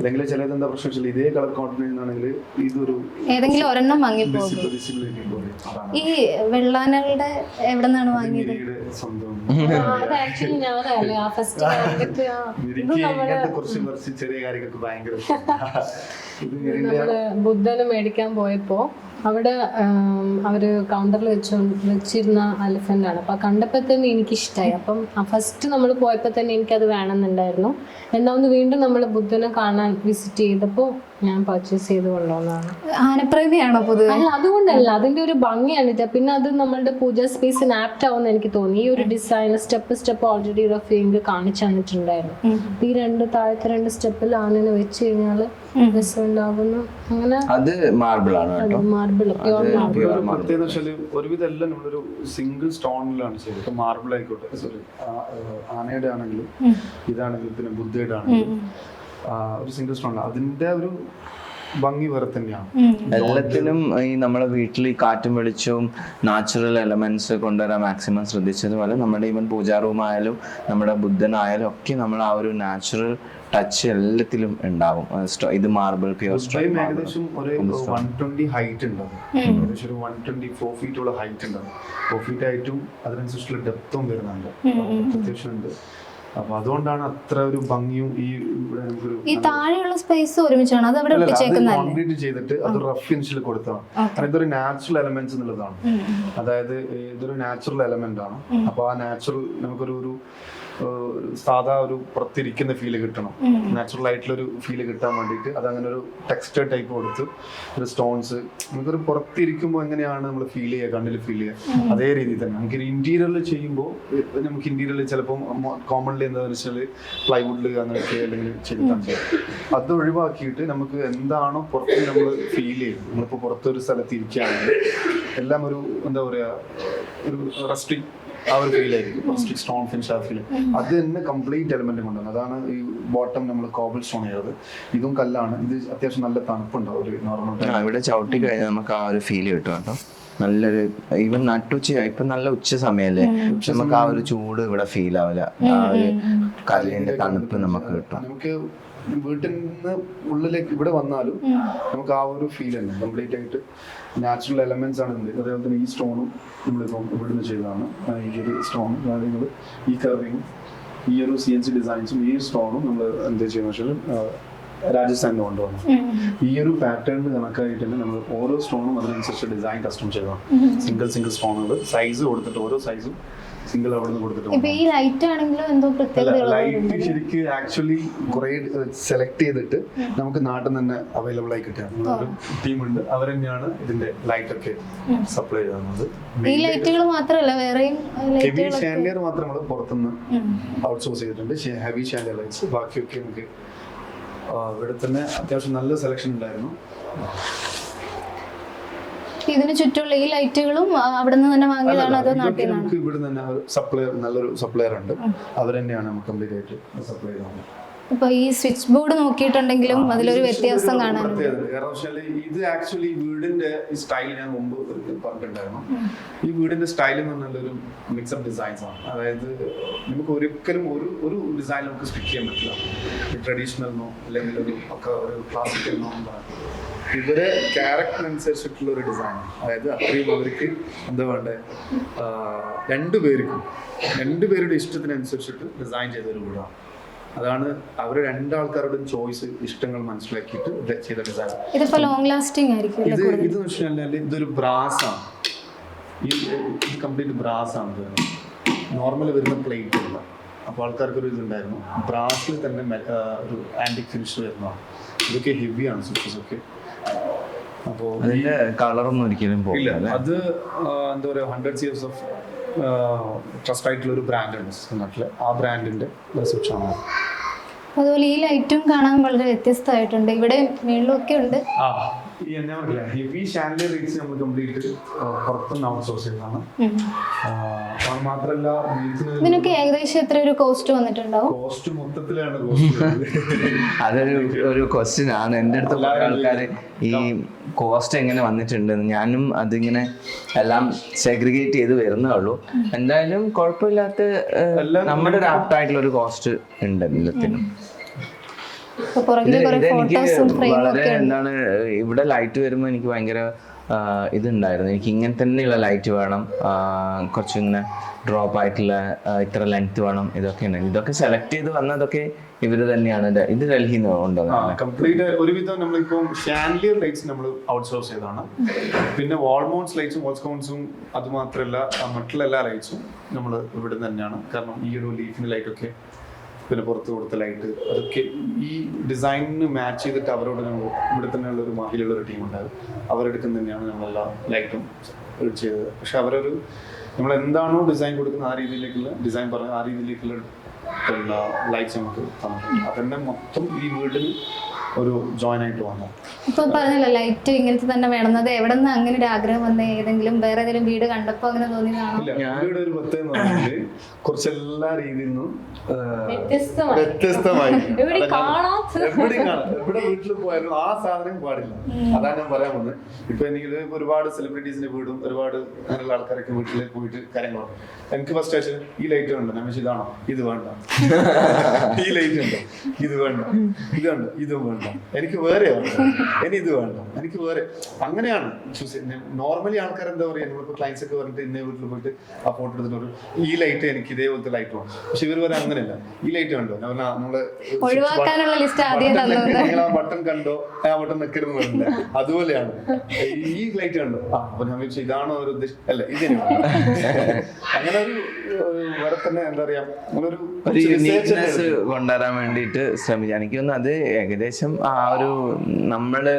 [SPEAKER 4] ഇതെങ്കിലും ചിലത് എന്താ പ്രശ്നം വെച്ചാൽ ഇതേ കളർ കോമ്പിനേഷൻ ആണെങ്കിൽ ഇതൊരു
[SPEAKER 1] ഏതെങ്കിലും ഒരെണ്ണം വാങ്ങിപ്പോകും. ഈ വെള്ളാനകളുടെ എവിടെ നിന്നാണ് വാങ്ങിയത്?
[SPEAKER 4] കുറച്ച് ചെറിയ കാര്യങ്ങൾക്ക് ഭയങ്കര
[SPEAKER 3] നമ്മള് ബുദ്ധന് മേടിക്കാൻ പോയപ്പോ അവിടെ അവര് കൗണ്ടറിൽ വെച്ചിരുന്ന എലിഫന്റ് ആണ്. അപ്പൊ കണ്ടപ്പോ തന്നെ എനിക്കിഷ്ടമായി. അപ്പം ഫസ്റ്റ് നമ്മൾ പോയപ്പോ തന്നെ എനിക്കത് വേണമെന്നുണ്ടായിരുന്നു. രണ്ടാമത് വീണ്ടും നമ്മൾ ബുദ്ധനെ കാണാൻ വിസിറ്റ് ചെയ്തപ്പോ ഞാൻ പർച്ചേസ് ചെയ്ത് കൊണ്ടുവന്നതാണ്.
[SPEAKER 1] ആനപ്രേമിയാണോ പൊതുവെ?
[SPEAKER 3] അല്ല, അതുകൊണ്ടല്ല, അതിന്റെ ഒരു ഭംഗിയാണ്. പിന്നെ അത് നമ്മളുടെ പൂജ സ്പേസിന് ആപ്റ്റ് ആവുമെന്ന് എനിക്ക് തോന്നി. ഈ ഒരു ഡിസൈൻ സ്റ്റെപ്പ് ഓൾറെഡി റഫീങ്ക് കാണിച്ചു തന്നിട്ടുണ്ടായിരുന്നു. ഈ താഴത്തെ 2 സ്റ്റെപ്പിൽ ആനനെ വെച്ച് കഴിഞ്ഞാല് രസമുണ്ടാകുന്നു. അങ്ങനെ
[SPEAKER 2] അത് മാർബിൾ ആണ്,
[SPEAKER 3] മാർബിൾ
[SPEAKER 4] പ്രത്യേകത വെച്ചാല് ഒരുവിധം എല്ലാം നമ്മളൊരു സിംഗിൾ സ്റ്റോണിലാണ് ചെയ്തത്. മാർബിൾ ആയിക്കോട്ടെ, സോറി ആനയുടെ ആണെങ്കിലും ഇതാണെങ്കിലും പിന്നെ ബുദ്ധയുടെ ആണെങ്കിലും ഒരു സിംഗിൾ സ്റ്റോൺ, അതിന്റെ ഒരു ഭംഗി വേറെ തന്നെയാണ്.
[SPEAKER 2] എല്ലാത്തിനും ഈ നമ്മുടെ വീട്ടിൽ ഈ കാറ്റും വെളിച്ചവും നാച്ചുറൽ എലമെന്റ്സ് കൊണ്ടുവരാൻ മാക്സിമം ശ്രദ്ധിച്ചതുപോലെ നമ്മുടെ ഈവൻ പൂജാ റൂം ആയാലും നമ്മുടെ ബുദ്ധനായാലും ഒക്കെ നമ്മൾ ആ ഒരു നാച്ചുറൽ ടച്ച് എല്ലാത്തിലും ഉണ്ടാവും. ഇത് മാർബിൾ പ്യൂർ സ്റ്റോൺ.
[SPEAKER 4] ഏകദേശം ഒരു 120 ഹൈറ്റ് ഉണ്ടാവും. ഏകദേശം ഒരു 124 ഫീറ്റുള്ള ഹൈറ്റ് ഉണ്ടാവും. 4 ഫീറ്റ് ഹൈറ്റും അതിനനുസരിച്ചുള്ള ഡെപ്തും വരുന്നുണ്ട്, അത്യാവശ്യം ഉണ്ട്. അപ്പൊ അതുകൊണ്ടാണ് അത്ര ഒരു ഭംഗിയും
[SPEAKER 1] ഈ താഴെയുള്ള സ്പേസ് ഒരുമിച്ചാണ് അത് അവിടെ
[SPEAKER 4] കോൺക്രീറ്റ് ചെയ്തിട്ട് അത് റഫ് ഫിനിഷിൽ കൊടുത്തതാണ്. ഇതൊരു നാച്ചുറൽ എലമെന്റ്സ് എന്നുള്ളതാണ്. അതായത് ഇതൊരു നാച്ചുറൽ എലമെന്റ് ആണ്. അപ്പൊ ആ നാച്ചുറൽ നമുക്കൊരു സാധാ ഒരു പുറത്തിരിക്കുന്ന ഫീല് കിട്ടണം, നാച്ചുറൽ ആയിട്ടുള്ള ഒരു ഫീല് കിട്ടാൻ വേണ്ടിയിട്ട് അതങ്ങനെ ഒരു ടെക്സ്ചർ ടൈപ്പ് കൊടുത്ത് ഒരു സ്റ്റോൺസ് നമുക്കൊരു പുറത്തിരിക്കുമ്പോൾ എങ്ങനെയാണ് നമ്മൾ ഫീൽ ചെയ്യുക, കണ്ണിൽ ഫീൽ ചെയ്യുക, അതേ രീതിയിൽ തന്നെ നമുക്ക് ഇന്റീരിയറിൽ ചെയ്യുമ്പോൾ നമുക്ക് ഇന്റീരിയറിൽ ചിലപ്പോൾ കോമൺലി എന്താണെന്ന് വെച്ചാൽ പ്ലൈവുഡിൽ അങ്ങനെയൊക്കെ അല്ലെങ്കിൽ ചെയ്തിട്ടാണ് ചെയ്യുക. അത് ഒഴിവാക്കിയിട്ട് നമുക്ക് എന്താണോ പുറത്ത് നമ്മൾ ഫീൽ ചെയ്യുന്നത്, നമ്മളിപ്പോൾ പുറത്തൊരു സ്ഥലത്ത് ഇരിക്കുകയാണെങ്കിൽ എല്ലാം ഒരു എന്താ പറയുക, ഒരു റെസ്ട്രിക്ട് ആ ഒരു ഫീൽ ആയിരിക്കും, സ്റ്റോൺ ഫിനിഷ് ആ ഫീൽ. അത് തന്നെ കംപ്ലീറ്റ് എലമെന്റ് കൊണ്ടുവന്നത്. അതാണ് ഈ ബോട്ടം നമ്മൾ കോബിൾ സ്റ്റോൺ ചെയ്തത്. ഇതും കല്ലാണ്. ഇത് അത്യാവശ്യം നല്ല തണുപ്പുണ്ടാവും ഒരു നോർമൽ.
[SPEAKER 2] ഇവിടെ ചവിട്ടി കഴിഞ്ഞാൽ നമുക്ക് ആ ഒരു ഫീൽ കിട്ടും കേട്ടോ. നല്ലൊരു ഈവൻ നട്ടുച്ച ഇപ്പൊ നല്ല ഉച്ച സമയല്ലേ, നമുക്ക് ആ ഒരു ചൂട് ഇവിടെ ഫീൽ ആവില്ല. ആ ഒരു കല്ലിന്റെ തണുപ്പ് നമുക്ക് കിട്ടും.
[SPEAKER 4] നമുക്ക് വീട്ടിൽ നിന്ന് ഉള്ളിലേക്ക് ഇവിടെ വന്നാലും നമുക്ക് ആ ഒരു ഫീൽ തന്നെ കംപ്ലീറ്റ് ആയിട്ട് നാച്ചുറൽ എലമെന്റ്സ് ആണ് ഉണ്ട്. അതേപോലെ തന്നെ ഈ സ്റ്റോണും നമ്മളിപ്പം ഇവിടുന്ന് ചെയ്തതാണ്. ഈ ഒരു സ്റ്റോണും കാര്യങ്ങൾ, ഈ കർവിങ്ങും ഈ ഒരു CNC ഡിസൈൻസും ഈ സ്റ്റോണും നമ്മൾ എന്താ ചെയ്യുന്ന വെച്ചാൽ രാജസ്ഥാനിൽ കൊണ്ടുവന്നു. ഈ ഒരു പാറ്റേണിന് കണക്കായിട്ട് തന്നെ നമ്മൾ ഓരോ സ്റ്റോണും അതിനനുസരിച്ച് ഡിസൈൻ കസ്റ്റം ചെയ്തതാണ്. സിംഗിൾ സ്റ്റോണുകൾ സൈസ് കൊടുത്തിട്ട് ഓരോ സൈസും സിംഗിൾ അവിടെ നിന്ന് കൊടുത്തിട്ടുണ്ട്.
[SPEAKER 1] ഈ ലൈറ്റ് ആണെങ്കിലും എന്തോ പ്രത്യേകത
[SPEAKER 4] ലൈറ്റ് ശരിക്കും ആക്ച്വലി കുറെ സെലക്ട് ചെയ്തിട്ട് നമുക്ക് നാട്ടിൽ നിന്ന് തന്നെ അവൈലബിൾ ആയി കിട്ടുക ഒരു ടീമുണ്ട്. അവർ തന്നെയാണ് ഇതിന്റെ ലൈറ്റ് ഒക്കെ സപ്ലൈ ചെയ്യുന്നത്.
[SPEAKER 1] ഈ ലൈറ്റുകൾ മാത്രമല്ല വേറെയും
[SPEAKER 4] ഹെവി ഷാൻഡിയർ മാത്രം നമ്മൾ പുറത്തുനിന്ന് ഔട്ട്സോഴ്സ് ചെയ്തിട്ടുണ്ട്. ഹെവി ഷാൻഡിയർ ലൈറ്റ്സ് ബാക്കിയൊക്കെ നമുക്ക് ഇവിടെ തന്നെ അത്യാവശ്യം നല്ല സെലക്ഷൻ ഉണ്ടായിരുന്നു.
[SPEAKER 1] ഇതിന് ചുറ്റുമുള്ള ഈ ലൈറ്റുകളും അവിടെ നിന്ന് തന്നെ വാങ്ങിയതാണോ അതോ നാട്ടിൽ നിന്നാണോ?
[SPEAKER 4] നമുക്ക് ഇവിടെ തന്നെ സപ്ലയർ നല്ലൊരു സപ്ലയർ ഉണ്ട്. അവർ തന്നെയാണ് നമുക്ക് കംപ്ലീറ്റ് ആയിട്ട് സപ്ലൈ ചെയ്യുന്നത്.
[SPEAKER 1] ഇപ്പൊ ഈ സ്വിച്ച് ബോർഡ് നോക്കിയിട്ടുണ്ടെങ്കിലും അതിലൊരു വ്യത്യാസം കാണാനുണ്ട്.
[SPEAKER 4] കാരണം വെച്ചാൽ ഇത് ആക്ച്വലി വീടിന്റെ ഈ സ്റ്റൈൽ ഞാൻ മുമ്പ് പറഞ്ഞിട്ടുണ്ടായിരുന്നു. ഈ വീടിന്റെ സ്റ്റൈൽ എന്ന് പറഞ്ഞാൽ ഒരു മിക്സപ്പ് ഡിസൈൻസ് ആണ്. അതായത് നമുക്ക് ഒരിക്കലും ഒരു ഡിസൈൻ നമുക്ക് സ്റ്റിക്ക് ചെയ്യാൻ പറ്റില്ല. ട്രഡീഷണൽ അല്ലെങ്കിൽ ഒരു ക്ലാസിക്കൽ ഇവരെ ക്യാരക്ടർ അനുസരിച്ചിട്ടുള്ള ഒരു ഡിസൈൻ. അതായത് അത്രയും അവർക്ക് എന്താ വേണ്ടേ, രണ്ടുപേരുടെ ഇഷ്ടത്തിനനുസരിച്ചിട്ട് ഡിസൈൻ ചെയ്ത ഒരു വീടാണ്. അതാണ് അവര് രണ്ടാൾക്കാരുടെ ചോയ്സ് ഇഷ്ടങ്ങൾ മനസ്സിലാക്കിയിട്ട് ചെയ്ത ഡിസൈൻ.
[SPEAKER 1] ഇതിപ്പോ ലോങ് ലാസ്റ്റിംഗ് ആയിരിക്കും.
[SPEAKER 4] ഇത് വെച്ചാൽ ഇതൊരു ബ്രാസ് ആണ്. ഇത് കംപ്ലീറ്റ് ബ്രാസ് ആണ്. നോർമൽ വരുന്ന പ്ലേറ്റ് അല്ല. അപ്പോൾ ആൾക്കാർക്ക് ഒരു ഇതുണ്ടായിരുന്നു. ബ്രാസിൽ തന്നെ ഒരു ആന്റിക് ഫിനിഷ് വരുന്നതാണ്. ഇതൊക്കെ ഹെവിയാണ് സ്വിച്ചസ് ഒക്കെ. അപ്പോൾ
[SPEAKER 2] അതിന്റെ കളറൊന്നും ഒരിക്കലും
[SPEAKER 4] ഇല്ല. അത് എന്താ പറയുക, 100 years ഓഫ് ട്രസ്റ്റ് ആയിട്ടുള്ള ഒരു ബ്രാൻഡ് ഉണ്ട് നാട്ടില്. ആ ബ്രാൻഡിന്റെ സ്വിച്ച് ആണ്.
[SPEAKER 1] അതുപോലെ ഈ ലൈറ്റും കാണാൻ വളരെ വ്യത്യസ്തമായിട്ടുണ്ട്. ഇവിടെ മേളിലൊക്കെ ഉണ്ട്.
[SPEAKER 4] ഈ എന്താ പറയുക, ഹെവി ഷാൻഡിയർ ലൈറ്റ്സ് നമ്മൾ കംപ്ലീറ്റ് പുറത്തുനിന്ന് ഔട്ട്സോഴ്സ് ചെയ്യുന്നതാണ്. അത് മാത്രമല്ല
[SPEAKER 1] ഇതിനൊക്കെ ഏകദേശം എത്ര ഒരു കോസ്റ്റ് വന്നിട്ടുണ്ടാവും?
[SPEAKER 4] കോസ്റ്റ് മൊത്തത്തിലാണ്
[SPEAKER 2] അതൊരു ക്വസ്റ്റ്യൻ ആണ്. എൻ്റെ അടുത്ത് കുറേ ആൾക്കാർ ഈ കോസ്റ്റ് എങ്ങനെ വന്നിട്ടുണ്ട്, ഞാനും അതിങ്ങനെ എല്ലാം സെഗ്രിഗേറ്റ് ചെയ്ത് വരുന്നേ ഉള്ളൂ. എന്തായാലും കുഴപ്പമില്ലാത്ത നമ്മുടെ ഒരു ആപ്റ്റായിട്ടുള്ള ഒരു കോസ്റ്റ് ഉണ്ട് എല്ലാത്തിനും. എനിക്ക് വളരെ എന്താണ്, ഇവിടെ ലൈറ്റ് വരുമ്പോൾ എനിക്ക് ഭയങ്കര ഇതുണ്ടായിരുന്നു. എനിക്ക് ഇങ്ങനെ തന്നെയുള്ള ലൈറ്റ് വേണം, കുറച്ചിങ്ങനെ ഡ്രോപ്പ് ആയിട്ടുള്ള ഇത്ര ലെങ്ത് വേണം, ഇതൊക്കെ ഉണ്ട്. ഇതൊക്കെ സെലക്ട് ചെയ്ത് വന്നതൊക്കെ ഇവര് തന്നെയാണ്. ഇത് ഡൽഹിയിൽ നിന്ന് കൊണ്ടുവന്നത്.
[SPEAKER 4] കംപ്ലീറ്റ് ഒരുവിധം നമ്മളിപ്പോൾ ഷാൻഡിയർ ലൈറ്റ്സ് നമ്മൾ ഔട്ട്സോഴ്സ് ചെയ്തതാണ്. പിന്നെ വാൾമൗണ്ട്സ് ലൈറ്റ്സും വാൾസ്കൗൺസും അത് മാത്രമല്ല മറ്റുള്ള എല്ലാ ലൈറ്റ്സും നമ്മൾ ഇവിടെ തന്നെയാണ്. കാരണം ഈ ഒരു ലീഫിന്റെ ലൈറ്റൊക്കെ പിന്നെ പുറത്ത് കൊടുത്ത ലൈറ്റ് അതൊക്കെ ഈ ഡിസൈനിന് മാച്ച് ചെയ്തിട്ട് അവരോട് നമ്മൾ ഇവിടെ തന്നെയുള്ള ഒരു മാഹിലുള്ള ഒരു ടീം ഉണ്ടായത്. അവരെടുക്കുന്ന തന്നെയാണ് നമ്മളെല്ലാ ലൈറ്റും ചെയ്തത്. പക്ഷെ അവരൊരു നമ്മൾ എന്താണോ ഡിസൈൻ കൊടുക്കുന്നത് ആ രീതിയിലേക്കുള്ള ഡിസൈൻ പറഞ്ഞ ആ രീതിയിലേക്കുള്ള പിന്നെ ലൈറ്റ്സ് നമുക്ക് തന്നിട്ടുണ്ട്. അതന്നെ മൊത്തം ഈ വീടിന് ഒരു ജോയിൻ ആയിട്ട് വന്നു.
[SPEAKER 1] ഇപ്പൊ പറഞ്ഞല്ലോ ലൈറ്റ് ഇങ്ങനത്തെ തന്നെ വേണമെന്നത്. എവിടെ നിന്ന് അങ്ങനെ ഒരു ആഗ്രഹം വന്നേ? ഏതെങ്കിലും വേറെ ഏതെങ്കിലും വീട് കണ്ടപ്പോ അങ്ങനെ തോന്നിയതാണോ?
[SPEAKER 4] ഞങ്ങളുടെ ഒരു പ്രത്യേകത എന്ന് പറഞ്ഞാല് കുറച്ച് എല്ലാ രീതിയിൽ നിന്നും വ്യത്യസ്തമായി എവിടെ വീട്ടിൽ പോയാലും ആ സാധനം പാടില്ല. അതാണ് ഞാൻ പറയാൻ വന്നത്. ഇപ്പൊ എനിക്ക് ഒരുപാട് സെലിബ്രിറ്റീസിന്റെ വീടും ഒരുപാട് അങ്ങനെയുള്ള ആൾക്കാരൊക്കെ വീട്ടിലേക്ക് പോയിട്ട് കാര്യങ്ങളാണ്. എനിക്ക് ഫസ്റ്റ് ആയിട്ട് ഈ ലൈറ്റ് ഉണ്ട്, ഞാൻ ഇതാണോ, ഇത് വേണ്ട. ഈ ലൈറ്റ് ഉണ്ട്, ഇത് വേണ്ട. ഇതുണ്ട്, ഇതും വേണ്ട. എനിക്ക് വേറെ വേണ്ട, ഇനി ഇത് വേണ്ട, എനിക്ക് വേറെ. അങ്ങനെയാണ് ചൂസ്. നോർമലി ആൾക്കാർ എന്താ പറയാ, നമ്മളിപ്പോ ക്ലൈൻസ് ഒക്കെ പറഞ്ഞിട്ട് ഇന്നേ വീട്ടിൽ പോയിട്ട് ആ ഫോട്ടോ എടുത്തിട്ട് ഈ ലൈറ്റ് എനിക്ക് ഇതേപോലത്തെ ലൈറ്റ് വേണം. പക്ഷെ ഇവർ പറയാൻ അങ്ങനെയല്ല, ഈ ലൈറ്റ് കണ്ടോ, നമ്മള് നിങ്ങൾ ആ ബട്ടൺ കണ്ടോ, ആ ബട്ടൺ നിൽക്കരുത് പറഞ്ഞില്ല, അതുപോലെയാണ്. ഈ ലൈറ്റ് കണ്ടോ, അപ്പൊ ഞാൻ വെച്ചാൽ ഇതാണോ ഒരു ഉദ്ദേശം, അല്ല ഇതിന് അങ്ങനെ ഒരു വേറെ തന്നെ എന്താ പറയാ, ഒരു
[SPEAKER 2] യൂണിക്നെസ് കൊണ്ടുവരാൻ വേണ്ടിയിട്ട് ശ്രമിച്ചു. എനിക്ക് തോന്നുന്നു അത് ഏകദേശം ആ ഒരു നമ്മള്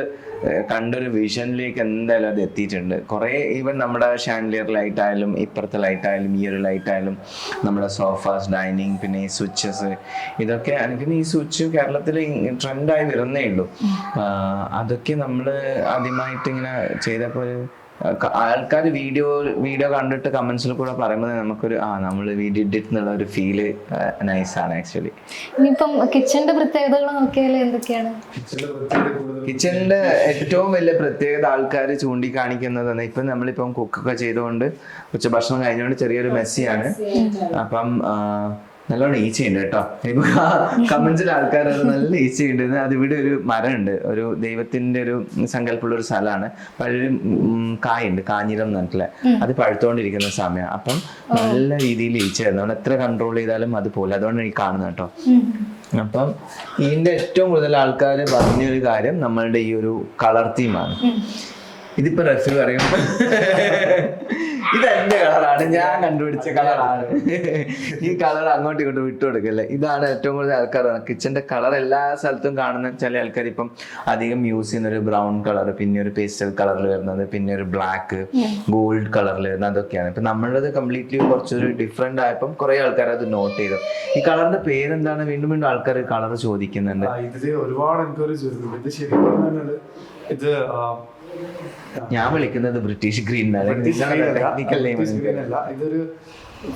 [SPEAKER 2] കണ്ടൊരു വിഷനിലേക്ക് എന്തായാലും അത് എത്തിയിട്ടുണ്ട്. കുറേ ഈവൻ നമ്മുടെ ഷാൻഡിലിയർ ലൈറ്റ് ആയാലും ഇപ്പുറത്തെ ലൈറ്റ് ആയാലും ഈ ഒരു ലൈറ്റ് ആയാലും നമ്മുടെ സോഫാസ്, ഡൈനിങ്, പിന്നെ ഈ സ്വിച്ചസ്, ഇതൊക്കെ എനിക്ക് ഈ സ്വിച്ച് കേരളത്തിൽ ട്രെൻഡായി വരുന്നേ ഉള്ളൂ. അതൊക്കെ നമ്മൾ ആദ്യമായിട്ട് ഇങ്ങനെ ചെയ്തപ്പോൾ ആൾക്കാർ വീഡിയോ കണ്ടിട്ട് കമന്റ്സിൽ കൂടെ പറയുമ്പോൾ നമുക്കൊരു നമ്മൾ വീഡിയോ ഇട്ടിട്ട് എന്നുള്ള ഒരു ഫീല് നൈസാണ് ആക്ച്വലി.
[SPEAKER 1] ഇനിയിപ്പം കിച്ചണിന്റെ പ്രത്യേകതകൾ നോക്കിയാൽ എന്തൊക്കെയാണ്?
[SPEAKER 2] കിച്ചണിന്റെ ഏറ്റവും വലിയ പ്രത്യേകത ആൾക്കാർ ചൂണ്ടിക്കാണിക്കുന്നതാണ്, ഇപ്പം നമ്മളിപ്പം കുക്കൊക്കെ ചെയ്തുകൊണ്ട് ഉച്ചഭക്ഷണം കഴിഞ്ഞുകൊണ്ട് ചെറിയൊരു മെസ്സിയാണ്. അപ്പം നല്ലോണം ഈച്ചയുണ്ട് കേട്ടോ. ഇപ്പൊ കമന്റ്സിൽ ആൾക്കാർ അത് നല്ല ഈച്ചയുണ്ട്. അതിവിടെ ഒരു മരമുണ്ട്, ഒരു ദൈവത്തിന്റെ ഒരു സങ്കല്പമുള്ള ഒരു സ്ഥലമാണ്. പഴയൊരു കായുണ്ട്, കാഞ്ഞിരം എന്ന് പറഞ്ഞിട്ടില്ല, അത് പഴുത്തോണ്ടിരിക്കുന്ന സമയം. അപ്പം നല്ല രീതിയിൽ ഈച്ചയായിരുന്നു. നമ്മൾ എത്ര കൺട്രോൾ ചെയ്താലും അതുപോലെ. അതുകൊണ്ടാണ് ഈ കാണുന്നത് കേട്ടോ. അപ്പം ഇതിന്റെ ഏറ്റവും കൂടുതൽ ആൾക്കാർ പറഞ്ഞൊരു കാര്യം നമ്മളുടെ ഈ ഒരു കളർ തീമാണ്. ഇതിപ്പോ റഫി പറയും ഇതെന്റെ കളറാണ്, ഞാൻ കണ്ടുപിടിച്ച കളറാണ്, ഈ കളർ അങ്ങോട്ടും ഇങ്ങോട്ടും വിട്ടുകൊടുക്കല്ലേ. ഇതാണ് ഏറ്റവും കൂടുതൽ ആൾക്കാർ കിച്ചന്റെ കളർ എല്ലാ സ്ഥലത്തും കാണുന്ന. ചില ആൾക്കാർ ഇപ്പം അധികം യൂസ് ചെയ്യുന്ന ഒരു ബ്രൗൺ കളർ, പിന്നെ ഒരു പേസ്റ്റൽ കളറിൽ വരുന്നത്, പിന്നെ ഒരു ബ്ലാക്ക് ഗോൾഡ് കളറിൽ വരുന്നത്, അതൊക്കെയാണ്. ഇപ്പൊ നമ്മളുടെ കംപ്ലീറ്റ്ലി കുറച്ചൊരു ഡിഫറെന്റ് ആയപ്പം കുറെ ആൾക്കാർ അത് നോട്ട് ചെയ്തു. ഈ കളറിന്റെ പേരെന്താണ്? വീണ്ടും വീണ്ടും ആൾക്കാർ കളർ ചോദിക്കുന്നുണ്ട്.
[SPEAKER 4] ഇതില് ഒരുപാട് എൻക്വയറീസ് വരുന്നുണ്ട്. ഇത് ശരിക്കും ഇത്
[SPEAKER 2] ഞാൻ വിളിക്കുന്നത് ബ്രിട്ടീഷ് ഗ്രീൻ ടെക്നിക്കൽ നെയിം.
[SPEAKER 4] ഇതൊരു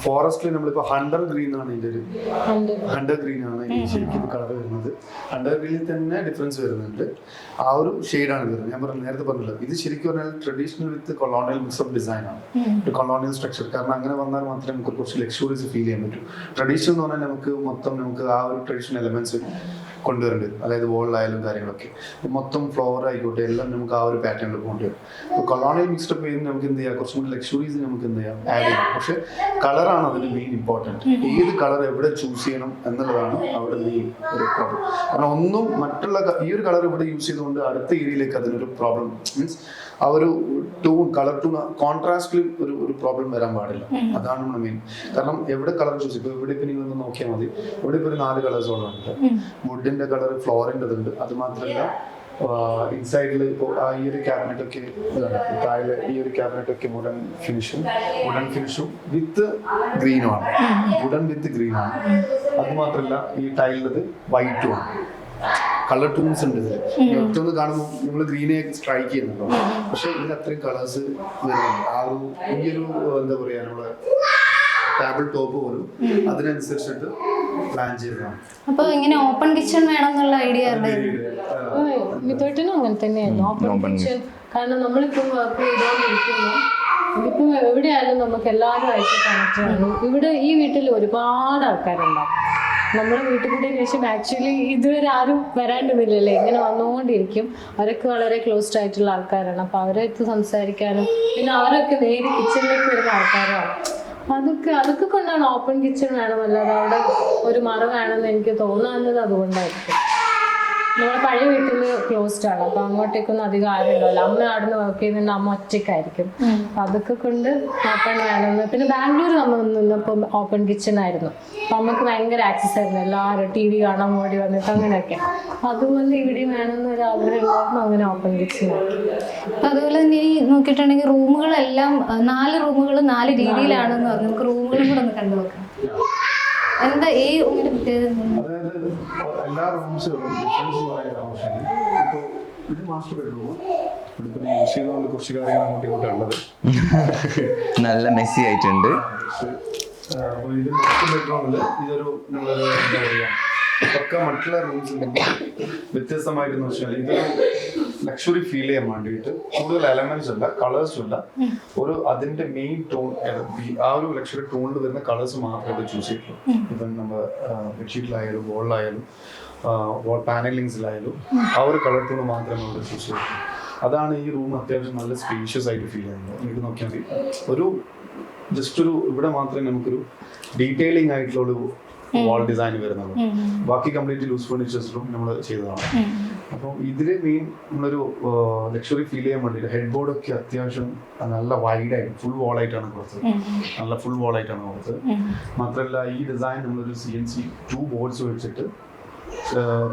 [SPEAKER 4] ഫോറസ്റ്റിൽ നമ്മളിപ്പോ ഹണ്ടർ ഗ്രീൻ ആണ് ഇതിന്റെ ഒരു ഹണ്ടർ ഗ്രീൻ ആണ് ശരിക്കും കളർ വരുന്നത്. ഹണ്ടർ ഗ്രീനിൽ തന്നെ ഡിഫറൻസ് വരുന്നുണ്ട്. ആ ഒരു ഷെയ്ഡാണ് വരുന്നത്. ഞാൻ നേരത്തെ പറഞ്ഞല്ലോ, ഇത് ശരിക്കും പറഞ്ഞാൽ traditional with colonial mix of design ആണ്, ഒരു കൊളോണിയൽ സ്ട്രക്ചർ. കാരണം അങ്ങനെ വന്നാൽ മാത്രമേ നമുക്ക് കുറച്ച് ലക്ഷറീസ് ഫീൽ ചെയ്യാൻ പറ്റൂ. ട്രഡീഷണൽ എന്ന് പറഞ്ഞാൽ നമുക്ക് ആ ഒരു ട്രഡീഷണൽ എലമെന്റ്സ് കൊണ്ടുവരേണ്ടത്. അതായത് വോളിലായാലും കാര്യങ്ങളൊക്കെ മൊത്തം ഫ്ലവർ ആയിക്കോട്ടെ എല്ലാം നമുക്ക് ആ ഒരു പാറ്റേണിൽ കൊണ്ടുവരും. ഇപ്പോൾ കൊളോണിയൽ മിക്സ്ഡപ്പ് ചെയ്യുന്ന നമുക്ക് എന്ത് ചെയ്യാം, കുറച്ചും കൂടി ലക്ഷറീസ് നമുക്ക് എന്ത് ചെയ്യാം, ആഡ് ചെയ്യാം. പക്ഷെ കളറാണ് അതിന് മെയിൻ ഇമ്പോർട്ടൻറ്റ്. ഏത് കളർ എവിടെ ചൂസ് ചെയ്യണം എന്നുള്ളതാണ് അവിടെ മെയിൻ ഒരു പ്രോബ്ലം. കാരണം ഒന്നും മറ്റുള്ള ഈ ഒരു കളർ ഇവിടെ യൂസ് ചെയ്തുകൊണ്ട് അടുത്ത ഏരിയയിലേക്ക് അതിനൊരു പ്രോബ്ലം, മീൻസ് ആ ഒരു ടൂൺ, കളർ ടൂൺ കോൺട്രാസ്റ്റിൽ ഒരു പ്രോബ്ലം വരാൻ പാടില്ല. അതാണ് നമ്മുടെ മെയിൻ. കാരണം എവിടെ കളർ ചൂസ്, ഇപ്പോൾ ഇവിടെ ഇപ്പം നിങ്ങൾ നോക്കിയാൽ മതി, ഇവിടെ ഇപ്പോൾ ഒരു 4 കളേഴ്സോളം ഉണ്ട്. വുഡിന്റെ കളർ, ഫ്ലോറിൻ്റെ ഉണ്ട്. അത് മാത്രമല്ല ഇൻസൈഡിൽ ഇപ്പോൾ ഈ ഒരു ക്യാബിനറ്റ് ഒക്കെ താഴെ ഈ ഒരു ക്യാബിനറ്റ് ഒക്കെ വുഡൻ ഫിനിഷും വിത്ത് ഗ്രീനുമാണ്. വുഡൻ വിത്ത് ഗ്രീനാണ്. അത് മാത്രമല്ല ഈ ടൈലിലത് വൈറ്റും ആണ്. കളർ ടൂൺസ് ഉണ്ട് ഇതിൽ. ഒറ്റൊന്ന് കാണുമ്പോൾ നമ്മൾ ഗ്രീനെ സ്ട്രൈക്ക് ചെയ്യുന്നുണ്ടോ, പക്ഷെ ഇതിൽ അത്രയും കളേഴ്സ് വരുന്നുണ്ട്. ആ ഒരു ഈ ഒരു എന്താ പറയാ, നമ്മുടെ ടേബിൾ ടോപ്പ് പോലും അതിനനുസരിച്ചിട്ട് പ്ലാൻ ചെയ്തതാണ്.
[SPEAKER 1] അപ്പൊ ഇങ്ങനെ ഓപ്പൺ കിച്ചൺ വേണം എന്നുള്ള ഐഡിയ
[SPEAKER 3] മിത്തോട്ടിനും അങ്ങനെ തന്നെയായിരുന്നു ഓപ്പൺ കിച്ചൺ. കാരണം നമ്മളിപ്പം വർക്ക് ചെയ്തോണ്ടിരിക്കുന്നു, ഇതിപ്പം എവിടെയായാലും നമുക്ക് എല്ലാവരുമായിട്ട് കണക്ട് ആണ്. ഇവിടെ ഈ വീട്ടിൽ ഒരുപാട് ആൾക്കാരുണ്ടാവും. നമ്മുടെ വീട്ടിൽ കൂടി ശേഷം ആക്ച്വലി ഇതുവരെ ആരും വരാണ്ടിരുന്നില്ലല്ലേ, ഇങ്ങനെ വന്നുകൊണ്ടിരിക്കും. അവരൊക്കെ വളരെ ക്ലോസ്ഡ് ആയിട്ടുള്ള ആൾക്കാരാണ്. അപ്പോൾ അവരായിട്ട് സംസാരിക്കാനും പിന്നെ അവരൊക്കെ നേരെ കിച്ചണിലേക്ക് വരുന്ന ആൾക്കാരാണ്. അതൊക്കെ കൊണ്ടാണ് ഓപ്പൺ കിച്ചൺ വേണമല്ലാതെ അവിടെ ഒരു മറ വേണമെന്ന് എനിക്ക് തോന്നുന്നത് അതുകൊണ്ടായിരിക്കും. നമ്മുടെ പഴയ വീട്ടിൽ ക്ലോസ്ഡ് ആണ്, അപ്പൊ അങ്ങോട്ടേക്കൊന്നും അധികം ആരും ഉണ്ടാവില്ല. അമ്മ അവിടെ നിന്ന് വർക്ക് ചെയ്യുന്നുണ്ട്, അമ്മ ഒറ്റയ്ക്കായിരിക്കും. അതൊക്കെ കൊണ്ട് ഓപ്പൺ വേണമെന്ന്. പിന്നെ ബാംഗ്ലൂർ നമ്മൾ നിന്നപ്പോൾ ഓപ്പൺ കിച്ചൺ ആയിരുന്നു. അപ്പൊ അമ്മക്ക് ഭയങ്കര ആക്സസ് ആയിരുന്നു, എല്ലാവരും TV കാണാൻ ഓടി വന്നിട്ട് അങ്ങനെയൊക്കെ. അതുപോലെ ഇവിടെ വേണമെന്നൊരു ആഗ്രഹം ഉണ്ടായിരുന്നു, അങ്ങനെ ഓപ്പൺ കിച്ചൺ.
[SPEAKER 1] അതുപോലെ തന്നെ ഈ നോക്കിയിട്ടുണ്ടെങ്കിൽ റൂമുകളെല്ലാം 4 റൂമുകൾ 4 രീതിയിലാണെന്ന് പറഞ്ഞു. നമുക്ക് റൂമുകളും കൂടെ ഒന്ന് കണ്ടു നോക്കാം. എന്താ ഈ റൂമിന്റെ പ്രത്യേകത?
[SPEAKER 4] അതായത് എല്ലാ റൂംസുകളും ഡിഫറൻസ് പറയുന്ന ഇപ്പോൾ ഇത് മാസ്റ്റർ ബെഡ്റൂം ഇവിടെ യൂസ് ചെയ്തുകൊണ്ട് കുറച്ച് കാര്യങ്ങൾ അങ്ങോട്ട് ഇങ്ങോട്ടുള്ളത്
[SPEAKER 2] നല്ല മെസ്സി ആയിട്ടുണ്ട്.
[SPEAKER 4] അപ്പോൾ ഇത് മാസ്റ്റർ ബെഡ്റൂമിൽ ഇതൊരു നമ്മളൊരു എന്താ പറയുക, ഒക്കെ മറ്റുള്ള റൂംസിൽ നിന്ന് വ്യത്യസ്തമായിട്ടെന്ന് വെച്ചാൽ ഇതൊരു ലക്ഷറി ഫീൽ ചെയ്യാൻ വേണ്ടിയിട്ട് കൂടുതൽ എലമെന്റ്സ് അല്ല, കളേഴ്സും അല്ല, ഒരു അതിന്റെ മെയിൻ ടോൺ, ആ ഒരു ലക്ഷറി ടോണിൽ വരുന്ന കളേഴ്സ് മാത്രമേ ചൂസ് ചെയ്തിട്ടുള്ളൂ. ഇപ്പം നമ്മൾ ബെഡ്ഷീറ്റിലായാലും വോളിലായാലും വാൾ പാനലിങ്സിലായാലും ആ ഒരു കളർ ടോൺ മാത്രമേ അവിടെ ചൂസ് ചെയ്തിട്ടുള്ളൂ. അതാണ് ഈ റൂം അത്യാവശ്യം നല്ല സ്പേഷ്യസ് ആയിട്ട് ഫീൽ ചെയ്യുന്നത്. എനിക്ക് നോക്കിയാൽ മതി, ഒരു ജസ്റ്റ് ഒരു ഇവിടെ മാത്രമേ നമുക്കൊരു ഡീറ്റെയിലിംഗ് ആയിട്ടുള്ള ഒരു വാൾ ഡിസൈൻ വരുന്നുള്ളൂ. ബാക്കി കംപ്ലീറ്റ് ലൂസ് ഫർണിച്ചേഴ്സിലും നമ്മൾ ചെയ്തതാണ്. അപ്പോൾ ഇതിൽ മെയിൻ നമ്മളൊരു ലക്ഷറി ഫീൽ ചെയ്യാൻ വേണ്ടിയിട്ട് ഹെഡ് ബോർഡൊക്കെ അത്യാവശ്യം നല്ല വൈഡായിട്ട് ഫുൾ വാളായിട്ടാണ് കൊടുത്തത്. നല്ല ഫുൾ വാളായിട്ടാണ് കൊടുത്തത്. മാത്രമല്ല ഈ ഡിസൈൻ നമ്മളൊരു CNC 2 ബോർഡ്സ് വെച്ചിട്ട്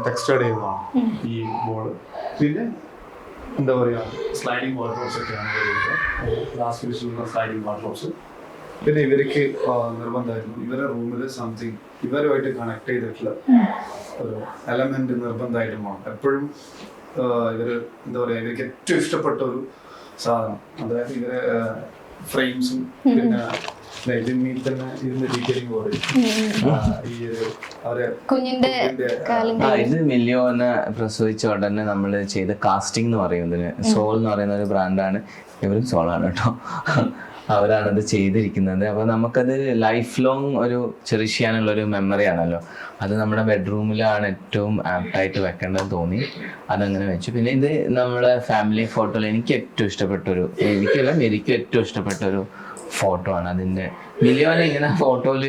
[SPEAKER 4] ടെക്സ്റ്റേർഡ് ചെയ്തതാണ് ഈ ബോർഡ്. പിന്നെ എന്താ പറയുക, സ്ലൈഡിങ് വാർഡ്രോബ്സ് ഒക്കെയാണ് വരുന്നത്, ഗ്ലാസ് ഫിനിഷിലുള്ള സ്ലൈഡിങ് വാർഡ്രോബ്സ്. പിന്നെ ഇവർക്ക് നിർബന്ധമായിരുന്നു ഇവരുടെ റൂമിൽ സംതിങ് ഇവരുമായിട്ട് കണക്ട് ചെയ്തിട്ടുള്ള ഒരു എലമെന്റ് നിർബന്ധമായിട്ടും വേണം എപ്പോഴും. ഇവര് എന്താ പറയുക, ഇവർക്ക് ഏറ്റവും ഇഷ്ടപ്പെട്ട ഒരു സാധനം, അതായത് ഇവരെ ഫ്രെയിംസും പിന്നെ ഇതിൽ തന്നെ ഇതിന്റെ ഡീറ്റെയിലിംഗ് പോലെ ഈ അവരെ കുഞ്ഞിന്റെ
[SPEAKER 2] ഇത് മില്യോനെ പ്രസവിച്ച ഉടനെ നമ്മൾ ചെയ്ത കാസ്റ്റിംഗ് എന്ന് പറയുന്നതിന് സോൾ എന്ന് പറയുന്ന ഒരു ബ്രാൻഡാണ്. ഇവരും സോളാണ് കേട്ടോ. അവരാണത് ചെയ്തിരിക്കുന്നത്. അപ്പോൾ നമുക്കത് ലൈഫ് ലോങ് ഒരു ചെറിഷ് ചെയ്യാനുള്ള ഒരു മെമ്മറി ആണല്ലോ. അത് നമ്മുടെ ബെഡ്റൂമിലാണ് ഏറ്റവും ആപ്റ്റായിട്ട് വെക്കേണ്ടതെന്ന് തോന്നി, അതങ്ങനെ വെച്ചു. പിന്നെ ഇത് നമ്മുടെ ഫാമിലി ഫോട്ടോയിൽ എനിക്ക് ഏറ്റവും ഇഷ്ടപ്പെട്ടൊരു, എനിക്കും ഏറ്റവും ഇഷ്ടപ്പെട്ടൊരു ഫോട്ടോ ആണ്. അതിൻ്റെ മിലിയോനെ ഇങ്ങനെ ഫോട്ടോയിൽ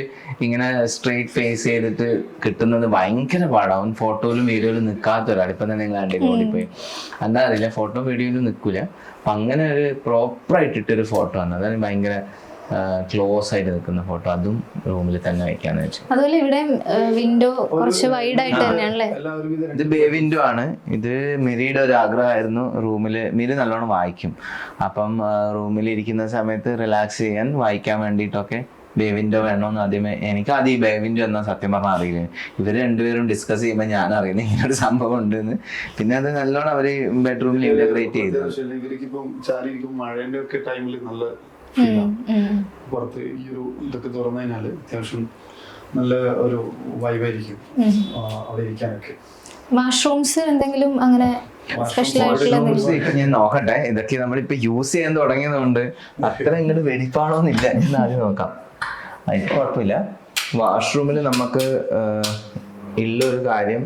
[SPEAKER 2] ഇങ്ങനെ സ്ട്രെയിറ്റ് ഫേസ് ചെയ്തിട്ട് കിട്ടുന്നത് ഭയങ്കര പാടാവും. ഫോട്ടോയിലും വീഡിയോയിലും നിൽക്കാത്ത ഒരാൾ ഇപ്പം തന്നെ നിങ്ങൾ കണ്ടിട്ട് ഓടിപ്പോയി, എന്താ അറിയില്ല, ഫോട്ടോ വീഡിയോയിലും നിൽക്കില്ല. അപ്പം അങ്ങനെ ഒരു പ്രോപ്പറായിട്ടിട്ടൊരു ഫോട്ടോ ആണ്. അതാണ് ഭയങ്കര ക്ലോസ് ആയിട്ട് നിൽക്കുന്ന ഫോട്ടോ. അതും റൂമിൽ തന്നെ വയ്ക്കാന്ന് വെച്ചു.
[SPEAKER 1] അതുപോലെ ഇവിടെ വിൻഡോ കുറച്ച് വൈഡ് ആയിട്ട് തന്നെയാണല്ലേ.
[SPEAKER 2] ഇത് ബേ വിൻഡോ ആണ്. ഇത് മിരിയുടെ ഒരു ആഗ്രഹമായിരുന്നു. റൂമില് മിരി നല്ലോണം വായിക്കും. അപ്പം റൂമിൽ ഇരിക്കുന്ന സമയത്ത് റിലാക്സ് ചെയ്യാൻ വായിക്കാൻ വേണ്ടിയിട്ടൊക്കെ ബേ വിൻഡോ വേണമെന്ന് ആദ്യമേ എനിക്ക് ആദ്യം ഈ ബേ വിൻഡോ എന്നാ സത്യം പറഞ്ഞാൽ അറിയില്ല. ഇവര് രണ്ടുപേരും ഡിസ്കസ് ചെയ്യുമ്പോൾ ഞാൻ അറിയുന്നത് ഇങ്ങനൊരു സംഭവം ഉണ്ടെന്ന്. പിന്നെ അത് നല്ലോണം അവര് ബെഡ്റൂമിൽ ഇന്റഗ്രേറ്റ് ചെയ്തു.
[SPEAKER 4] ഇവർക്കിപ്പം ചാരിയിരിക്കും മഴേന്റെ ഒക്കെ ടൈമിൽ നല്ല പുറത്ത് ഈ ഒരു ഇതൊക്കെ തുറന്നതിനാല് അത്യാവശ്യം നല്ല ഒരു വൈബായിരിക്കും അവിടെ ഇരിക്കാനൊക്കെ.
[SPEAKER 1] വാഷ്റൂംസ് എന്തെങ്കിലും അങ്ങനെ സ്പെഷ്യൽ ആയിട്ടുള്ള
[SPEAKER 2] ഞാൻ നോക്കട്ടെ. ഇതൊക്കെ നമ്മളിപ്പോ യൂസ് ചെയ്യാൻ തുടങ്ങിയതുകൊണ്ട് അത്ര ഇങ്ങോട്ട് വെടിപ്പാണോന്നില്ല. ഞാൻ ആദ്യം നോക്കാം. അതിന് കുഴപ്പമില്ല. വാഷ്റൂമിൽ നമുക്ക് ഉള്ളൊരു കാര്യം,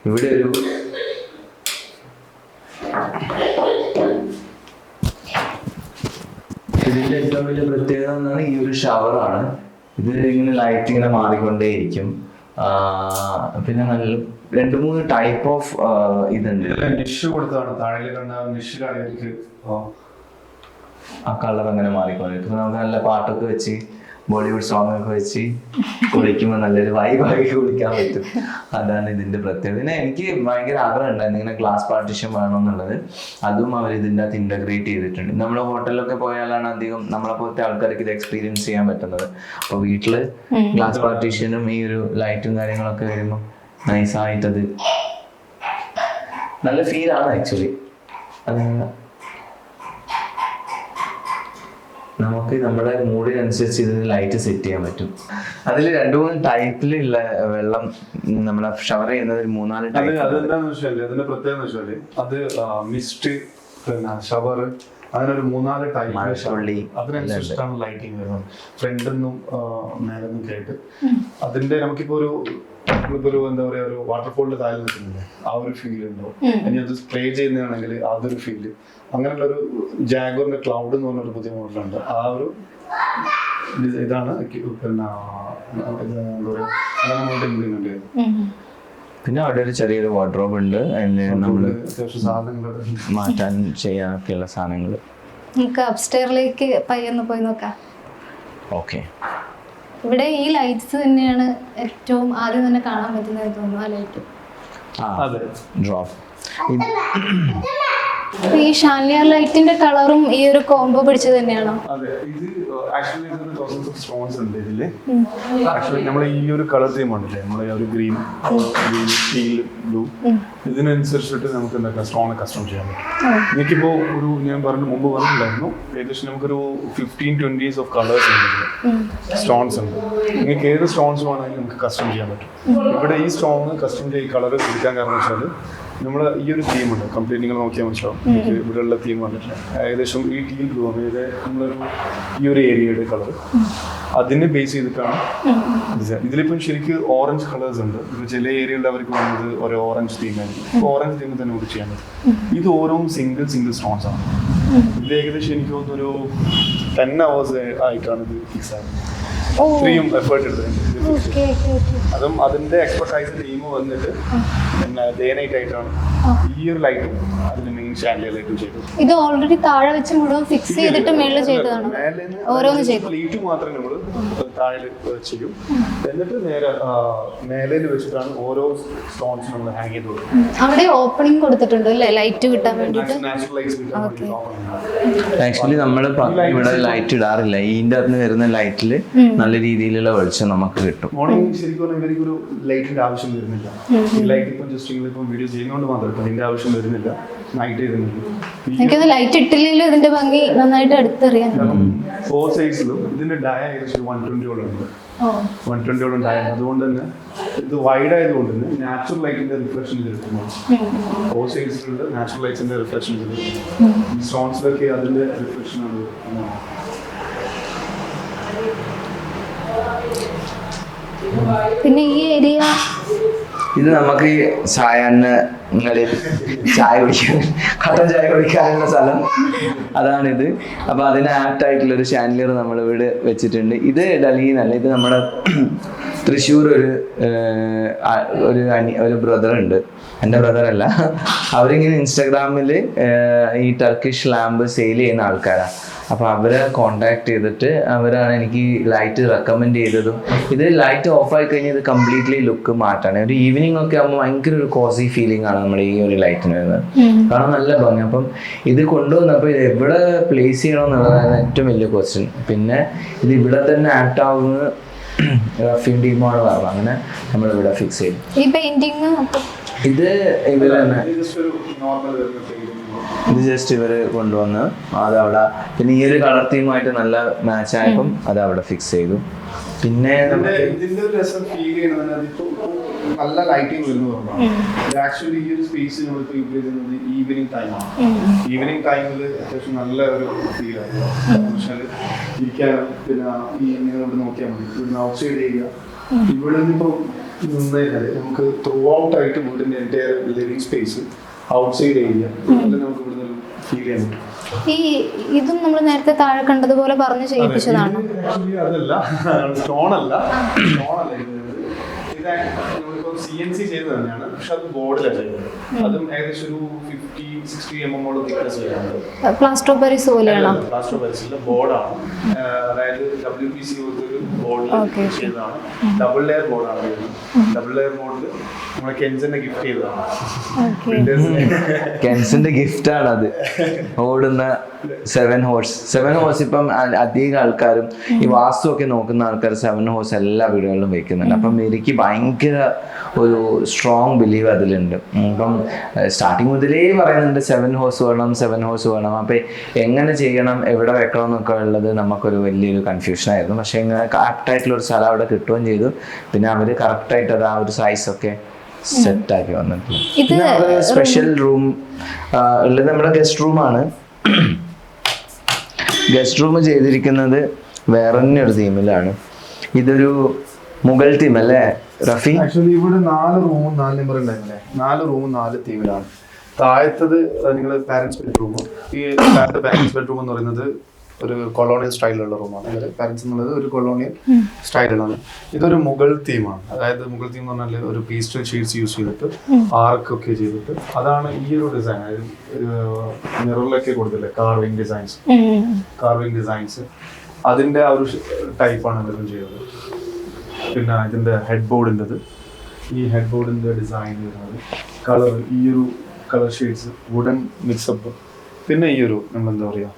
[SPEAKER 2] ഇവിടെ ഒരു ഇതിന്റെ ഏറ്റവും വലിയ പ്രത്യേകത എന്നാണ് ഈ ഒരു ഷവറാണ്. ഇത് ഇങ്ങനെ ലൈറ്റ് ഇങ്ങനെ മാറിക്കൊണ്ടേയിരിക്കും. പിന്നെ നല്ല 2-3 ടൈപ്പ് ഓഫ് ഇതുണ്ട്.
[SPEAKER 4] നിഷ് കൊടുത്താണ് താഴെ കണ്ട നിഷിലാണ് എനിക്ക്
[SPEAKER 2] ആ കളർ അങ്ങനെ മാറിക്കൊണ്ടിരിക്കും. നമുക്ക് നല്ല പാട്ടൊക്കെ വെച്ച് ബോളിവുഡ് സോങ് ഒക്കെ വെച്ച് കുളിക്കുമ്പോൾ നല്ലൊരു വൈബാക്കി കുളിക്കാൻ പറ്റും. അതാണ് ഇതിന്റെ പ്രത്യേകത. പിന്നെ എനിക്ക് ഭയങ്കര ആഗ്രഹം ഉണ്ടായിരുന്നു ഇങ്ങനെ ഗ്ലാസ് പാർട്ടീഷൻ വേണമെന്നുള്ളത്. അതും അവർ ഇതിൻ്റെ അകത്ത് ഇന്റഗ്രേറ്റ് ചെയ്തിട്ടുണ്ട്. നമ്മുടെ ഹോട്ടലിലൊക്കെ പോയാലാണ് അധികം നമ്മളെ പോലത്തെ ആൾക്കാർക്ക് ഇത് എക്സ്പീരിയൻസ് ചെയ്യാൻ പറ്റുന്നത്. അപ്പോൾ വീട്ടില് ഗ്ലാസ് പാർട്ടീഷനും ഈ ഒരു ലൈറ്റും കാര്യങ്ങളൊക്കെ വരുമ്പോൾ നൈസായിട്ടത് നല്ല ഫീലാണ് ആക്ച്വലി. അത് നമുക്ക് നമ്മുടെ മൂഡിനനുസരിച്ച് ഇതിന് ലൈറ്റ് സെറ്റ് ചെയ്യാൻ പറ്റും. അതിൽ 2-3 ടൈപ്പിലുള്ള വെള്ളം നമ്മളെ ഷവർ ചെയ്യുന്നത് 3-4 ടൈപ്പ്.
[SPEAKER 4] അതെന്താന്ന് വെച്ചാല് അതിന്റെ പ്രത്യേകത വെച്ചാല് അത് മിസ്റ്റ് പിന്നെ ഷവർ അതിനൊരു 3-4 ടൈപ്പ് അതിനനുസരിച്ചിട്ടാണ് ലൈറ്റിങ് വരുന്നത്. ഫ്രണ്ടിന്നും മേലെന്നും കേട്ട് അതിന്റെ നമുക്കിപ്പോ ഒരു എന്താ പറയാ ഒരു വാട്ടർഫോളിന്റെ താഴെ നിൽക്കുന്നില്ലേ ആ ഒരു ഫീൽ ഉണ്ടാവും. ഇനി അത് സ്പ്രേ ചെയ്യുന്നതാണെങ്കിൽ അതൊരു ഫീല്. അങ്ങനെയുള്ള ഒരു ജാഗോറിന്റെ ക്ലൗഡ് എന്ന് പറഞ്ഞൊരു പുതിയ മോഡലുണ്ട്. ആ ഒരു ഇതാണ് പിന്നെ എന്താ പറയാ ഇംപ്ലിമെന്റ് ചെയ്യുന്നത്.
[SPEAKER 2] പിന്നെ അവിടെ ഒരു ചെറിയൊരു വാർഡ്രോബ് ഉണ്ട്. അതിന് നമ്മള്
[SPEAKER 4] അത്യാവശ്യം സാധനങ്ങൾ
[SPEAKER 2] മാറ്റാൻ ചെയ്യാനൊക്കെയുള്ള സാധനങ്ങൾ.
[SPEAKER 1] നമുക്ക് അപ്സ്റ്റെയറിലേക്ക് പയ്യൊന്ന് പോയി നോക്കാം.
[SPEAKER 2] ഓക്കെ.
[SPEAKER 1] ഇവിടെ ഈ ലൈറ്റ്സ് തന്നെയാണ് ഏറ്റവും ആദ്യം തന്നെ കാണാൻ പറ്റുന്നത് തോന്നുന്നു. ആ ലൈറ്റ്
[SPEAKER 2] ഡ്രോപ്പ്.
[SPEAKER 1] ഈ ഷാൻലിയർ ലൈറ്റിന്റെ കളറും ഈ ഒരു കോംബോ പിടിച്ചത് തന്നെയാണോ?
[SPEAKER 4] അതെ. ഇത് ആക്ച്വലി ഇതൊരു തൗസൻഡ്സ് ഓഫ് സ്റ്റോൺസ് ഉണ്ട് ഇതില്. ആക്ച്വലി നമ്മൾ ഈ ഒരു കളർ തീം ഉണ്ടല്ലേ, നമ്മളെ ഒരു ഗ്രീൻ സ്റ്റീൽ ബ്ലൂ, ഇതിനനുസരിച്ചിട്ട് നമുക്ക് എന്താ സ്റ്റോൺ കസ്റ്റം ചെയ്യാൻ പറ്റും. എനിക്കിപ്പോ ഒരു ഞാൻ മുമ്പ് പറഞ്ഞിട്ടുണ്ടായിരുന്നു ഏകദേശം നമുക്കൊരു 15-20 ഓഫ് കളേഴ്സ് ഉണ്ട്, സ്റ്റോൺസ് ഉണ്ട്. നിങ്ങൾക്ക് ഏത് സ്റ്റോൺസ് വേണമെങ്കിലും നമുക്ക് കസ്റ്റം ചെയ്യാൻ പറ്റും. ഇവിടെ ഈ സ്റ്റോൺ കസ്റ്റം ചെയ്ത് കളർ എടുക്കാൻ കാരണം വെച്ചാൽ നമ്മൾ ഈ ഒരു തീമുണ്ട് കംപ്ലീറ്റ് നിങ്ങൾ നോക്കിയാൽ മനസ്സിലാവും. ഇവിടെയുള്ള തീം വന്നിട്ട് ഏകദേശം ഈ ടീൽ ബ്ലൂ അതായത് നമ്മളൊരു ഈ ഒരു ഏരിയയുടെ കളർ അതിനെ ബേസ് ചെയ്തിട്ടാണ് ഡിസൈൻ. ഇതിലിപ്പം ശരിക്കും ഓറഞ്ച് കളേഴ്സ് ഉണ്ട്. ചില ഏരിയകളിൽ അവർക്ക് വന്നത് ഒരു ഓറഞ്ച് തീമായിരിക്കും. ഓറഞ്ച് തീമിൽ തന്നെ നമുക്ക് ചെയ്യാൻ പറ്റും. ഇത് ഓരോ സിംഗിൾ സ്റ്റോൺസ് ആണ്. ഇത് ഏകദേശം എനിക്ക് തോന്നുന്നു ഒരു 10 hours ആയിട്ടാണ് ഇത് ഫിക്സ് ആകുന്നത്. ഇത്രയും എഫേർട്ട് എടുത്തിട്ടുണ്ട്. അതും അതിന്റെ എക്സ്പെർട്ടൈസ് ടീം വന്നിട്ട് പിന്നെ ഡേ നൈറ്റ് ആയിട്ടാണ് ഈ ഒരു ലൈറ്റും അതിന്റെ മെയിൻ ഷാൻഡിയർ ലൈറ്റും ചെയ്തത്.
[SPEAKER 1] ഇത് ഓൾറെഡി താഴെ വെച്ച് മുഴുവൻ ഫിക്സ് ചെയ്തിട്ട് മേളിൽ ചെയ്തതാണ്. ഓരോന്ന് ചെയ്തു
[SPEAKER 4] പ്ലേറ്റ് മാത്രം നമ്മൾ താഴെ ചെയ്യും. എന്നിട്ട് നേരെ മേലയിൽ വെച്ചിട്ടാണ് ഓരോ സ്റ്റോൺസ് നമ്മൾ ഹാങ് ചെയ്ത് കൊടുക്കും.
[SPEAKER 1] അവിടെ ഓപ്പണിംഗ് കൊടുത്തിട്ടുണ്ട് അല്ലേ, ലൈറ്റ് കിട്ടാൻ വേണ്ടിയിട്ട്.
[SPEAKER 4] നാച്ചുറൽ ലൈറ്റ്സ് കിട്ടാൻ വേണ്ടി.
[SPEAKER 2] ആക്ച്വലി നമ്മൾ ഇവിടെ ലൈറ്റ് ഇടാറില്ല. ഇതിന്റെ അകത്ത് വരുന്ന ലൈറ്റിൽ നല്ല രീതിയിലുള്ള വെളിച്ചം നമുക്ക് കിട്ടും.
[SPEAKER 4] മോർണിംഗ് ശരിക്കും ഇവർക്ക് ഒരു ലൈറ്റിന്റെ ആവശ്യം വരുന്നില്ല. ഈ ലൈറ്റ് ഇപ്പം ജസ്റ്റ് ഇപ്പം വീഡിയോ ചെയ്യുന്നതുകൊണ്ട് മാത്രം അതിന്റെ ആവശ്യം വരുന്നില്ല. നൈറ്റ് ചെയ്തിട്ടുണ്ട്.
[SPEAKER 1] എനിക്കത് ലൈറ്റ് ഇട്ടില്ലെങ്കിലും ഇതിന്റെ ഭംഗി നന്നായിട്ട് അടുത്തറിയാം.
[SPEAKER 4] കാരണം 4 സൈസിലും ഇതിന്റെ ഡയ ഏകദേശം 120 ഉണ്ട്. 120 ഡയ. അതുകൊണ്ട് തന്നെ ഇത് വൈഡ് ആയതുകൊണ്ട് തന്നെ നാച്ചുറൽ ലൈറ്റിന്റെ റിഫ്ലക്ഷൻ ചെയ്തെടുക്കുന്നു. 4 സൈസിലുള്ള നാച്ചുറൽ ലൈറ്റിന്റെ റിഫ്ലക്ഷൻ ചെയ്തെടുക്കുന്നു. സ്റ്റോൺസിലൊക്കെ അതിന്റെ റിഫ്ലക്ഷൻ ആണ്.
[SPEAKER 1] പിന്നെ ഈ ഏരിയ
[SPEAKER 2] ഇത് നമുക്ക് സായാഹ്ന ചായ കുടിക്കാൻ, കട്ടൻ ചായ കുടിക്കാനുള്ള സ്ഥലം അതാണിത്. അപ്പൊ അതിന് ആപ്റ്റ് ആയിട്ടുള്ള ഒരു ഷാൻഡിലിയർ നമ്മൾ ഇവിടെ വെച്ചിട്ടുണ്ട്. ഇത് ഡൽഹിന്നല്ല, ഇത് നമ്മുടെ തൃശ്ശൂർ ഒരു ബ്രദർ ഉണ്ട്, എൻ്റെ ബ്രദറല്ല, അവരിങ്ങനെ ഇൻസ്റ്റാഗ്രാമിൽ ഈ ടർക്കിഷ് ലാമ്പ് സെയിൽ ചെയ്യുന്ന ആൾക്കാരാണ്. അപ്പോൾ അവരെ കോണ്ടാക്ട് ചെയ്തിട്ട് അവരാണ് എനിക്ക് ലൈറ്റ് റെക്കമെൻഡ് ചെയ്തതും. ഇത് ലൈറ്റ് ഓഫ് ആയി കഴിഞ്ഞാൽ ഇത് കംപ്ലീറ്റ്ലി ലുക്ക് മാറ്റാണ്. ഒരു ഈവനിങ് ഒക്കെ ആകുമ്പോൾ ഭയങ്കര ഒരു കോസി ഫീലിംഗ് ആണ് നമ്മുടെ ഈ ഒരു ലൈറ്റിന് വരുന്നത്. കാരണം നല്ല ഭംഗി. അപ്പം ഇത് കൊണ്ടുവന്നപ്പോൾ ഇത് എവിടെ പ്ലേസ് ചെയ്യണം എന്നുള്ളതാണ് ഏറ്റവും വലിയ ക്വസ്റ്റ്യൻ. പിന്നെ ഇത് ഇവിടെ തന്നെ ആക്ട് ആവുന്നത് റഫീം ടീമാണ് പറഞ്ഞത്. അങ്ങനെ നമ്മളിവിടെ ഫിക്സ് ചെയ്തു.
[SPEAKER 1] ഈ പെയിന്റിങ്
[SPEAKER 2] ഇത് ഇവർ തന്നെ,
[SPEAKER 4] നോർമൽ
[SPEAKER 2] ഇത് ജസ്റ്റ് ഇവര് കൊണ്ടുവന്ന് അതവിടെ, പിന്നെ ഈ ഒരു കളർ തീമുമായിട്ട് നല്ല മാച്ച് ആയപ്പം അത് അവിടെ ഫിക്സ് ചെയ്തു. പിന്നെ
[SPEAKER 4] ഇതിന്റെ ഒരു രസം ഫീൽ ചെയ്യണമെന്ന് അതിപ്പോ നല്ല ലൈറ്റിംഗ് വരുന്നതുകൊണ്ടാണ്. ആക്ച്വലി ഈ ഒരു സ്പേസ് നമ്മളിപ്പോ യൂട്ടിലൈസ് ചെയ്യുന്നത് ഈവനിങ് ടൈമാണ്. ഈവനിങ് ടൈമിൽ അത്യാവശ്യം നല്ല ഒരു ഫീൽ ആയിരുന്നു. പക്ഷേ ഇരിക്കാനും പിന്നെ ഈ ഇങ്ങനെ ഇവിടെ നോക്കിയാൽ മതി. ഇവിടുന്ന് ഔട്ട് സൈഡ് ഏരിയ ഇവിടെ നിന്നിപ്പോ നിന്നേക്കാല് നമുക്ക് ത്രൂ ഔട്ട് ആയിട്ട് വീടിന്റെ entire living space out side area നമുക്ക് ഇവിടുന്ന് ഫീൽ ചെയ്യാൻ പറ്റും.
[SPEAKER 1] ഈ ഇതും നമ്മൾ നേരത്തെ താഴെ കണ്ടതുപോലെ പറഞ്ഞ് ചെയ്യിപ്പിച്ചതാണ്.
[SPEAKER 4] അതല്ല, സ്റ്റോൺ അല്ല ഇത് നമ്മളിപ്പോ CNC ചെയ്തത് തന്നെയാണ്. പക്ഷെ അത് ബോർഡിലാണ് ചെയ്യുന്നത്. അതും ഏകദേശം ഒരു 50-60 mm തിക്നെസ് വരുന്നുണ്ട്.
[SPEAKER 1] പ്ലാസ്റ്റർ ഓഫ് പാരീസ് പോലെയാണോ?
[SPEAKER 4] പ്ലാസ്റ്റർ ഓഫ് പാരീസിലെ ബോർഡാണ്. അതായത് WPC ഒരു ബോർഡിൽ ചെയ്തതാണ്. ഡബിൾ ലെയർ ബോർഡാണ് വരുന്നത്. ഡബിൾ ലെയർ ബോർഡിൽ നമ്മളെ കെൻസിന്റെ ഗിഫ്റ്റ് ചെയ്തതാണ്.
[SPEAKER 2] കെൻസിന്റെ ഗിഫ്റ്റ് ആണ് അത്. ഓടുന്ന 7 ഹോഴ്സ് ഇപ്പം അധികം ആൾക്കാരും ഈ വാസ്തു ഒക്കെ നോക്കുന്ന ആൾക്കാർ 7 ഹോഴ്സ് എല്ലാ വീടുകളിലും വെക്കുന്നുണ്ട്. അപ്പം എനിക്ക് ഭയങ്കര ഒരു സ്ട്രോങ് ബിലീവ് അതിലുണ്ട്. അപ്പം സ്റ്റാർട്ടിങ് മുതലേ പറയുന്നുണ്ട് 7 ഹോഴ്സ് വേണം. അപ്പം എങ്ങനെ ചെയ്യണം, എവിടെ വെക്കണം എന്നൊക്കെ ഉള്ളത് നമുക്കൊരു വലിയൊരു കൺഫ്യൂഷൻ ആയിരുന്നു. പക്ഷെ ഇങ്ങനെ ആപ്റ്റായിട്ടുള്ള ഒരു സ്ഥലം അവിടെ കിട്ടുകയും ചെയ്തു. പിന്നെ അവർ കറക്റ്റായിട്ട് അത് ആ ഒരു സൈസൊക്കെ സെറ്റാക്കി വന്നിട്ടുണ്ട്. പിന്നെ സ്പെഷ്യൽ റൂം ഉള്ളത് നമ്മുടെ ഗസ്റ്റ് റൂമാണ്. ഗസ്റ്റ് റൂം ചെയ്തിരിക്കുന്നത് വേറെ തന്നെ ഒരു തീമിലാണ്. ഇതൊരു മുഗൾ തീം അല്ലേ റഫി?
[SPEAKER 4] ആക്ച്വലി ഇവിടെ 4 റൂമും 4 നമ്പർ ഉണ്ടായിരുന്നല്ലേ, 4 റൂമും 4 തീമിലാണ്. താഴത്തത് നിങ്ങൾ പാരന്റ്സ് ബെഡ്റൂം. ഈ പാരന്റ്സ് ബെഡ്റൂം എന്ന് പറയുന്നത് ഒരു കൊളോണിയൽ സ്റ്റൈലിലുള്ള റൂമാണ്. പാരന്റ്സ് എന്നുള്ളത് ഒരു കൊളോണിയൽ സ്റ്റൈലാണ്. ഇതൊരു മുഗൾ തീമാണ്. അതായത് മുഗൾ തീം എന്ന് പറഞ്ഞാൽ ഒരു പീസ്റ്റൽ ഷീറ്റ്സ് യൂസ് ചെയ്തിട്ട് ആർക്കൊക്കെ ചെയ്തിട്ട് അതാണ് ഈ ഒരു ഡിസൈൻ. അതായത് മിററിലൊക്കെ കൊടുത്തില്ലേ കാർവിംഗ് ഡിസൈൻസ് അതിന്റെ ആ ഒരു ടൈപ്പാണ് എല്ലാവരും ചെയ്തത്. പിന്നെ ഇതിന്റെ ഹെഡ് ബോർഡിൻ്റെത്, ഈ ഹെഡ് ബോർഡിന്റെ ഡിസൈൻ വരുന്നത് കളർ, ഈ ഒരു കളർ ഷെയ്ഡ്സ് വുഡൻ മിക്സപ്പ്. പിന്നെ ഈ ഒരു നമ്മളെന്താ പറയാ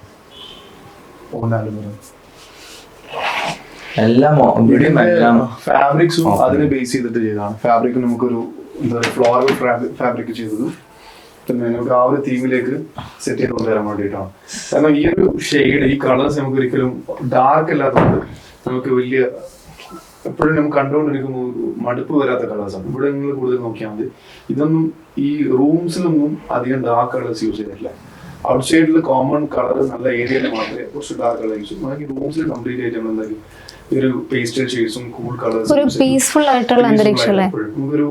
[SPEAKER 4] ഫാബ്രിക്സും അതിനെ ബേസ് ചെയ്തിട്ട് ചെയ്തതാണ്. ഫാബ്രിക് നമുക്കൊരു എന്താ പറയുക ഫ്ലോറൽ ഫാബ്രിക് ചെയ്തത് പിന്നെ നമുക്ക് ആ ഒരു തീമിലേക്ക് സെറ്റ് ചെയ്ത് കൊണ്ടുവരാൻ വേണ്ടിയിട്ടാണ്. കാരണം ഈ ഒരു ഷെയ്ഡ്, ഈ കളേഴ്സ് നമുക്ക് ഒരിക്കലും ഡാർക്ക് അല്ലാത്തതുകൊണ്ട് നമുക്ക് വലിയ എപ്പോഴും നമുക്ക് കണ്ടുകൊണ്ടിരിക്കുമ്പോൾ മടുപ്പ് വരാത്ത കളേഴ്സാണ്. ഇവിടെ നിങ്ങൾ കൂടുതൽ നോക്കിയാൽ മതി. ഇതൊന്നും ഈ റൂംസിലൊന്നും അധികം ഡാർക്ക് കളേഴ്സ് യൂസ് ചെയ്തിട്ടില്ല. ഔട്ട് സൈഡിൽ കോമൺ കളർ നല്ല ഏരിയയിൽ മാത്രമേ കുറച്ച് ഡാർക്ക് കളർ യൂസ് ചെയ്യും. ബാക്കി റൂംസിൽ കംപ്ലീറ്റ് ആയിട്ട് നമ്മൾ എന്തായാലും ഒരു പേസ്റ്റൽ ഷെയ്ഡ്സും കൂൾ കളേഴ്സും
[SPEAKER 1] പീസ്ഫുൾ ആയിട്ടുള്ള അന്തരീക്ഷം.
[SPEAKER 4] നമുക്കൊരു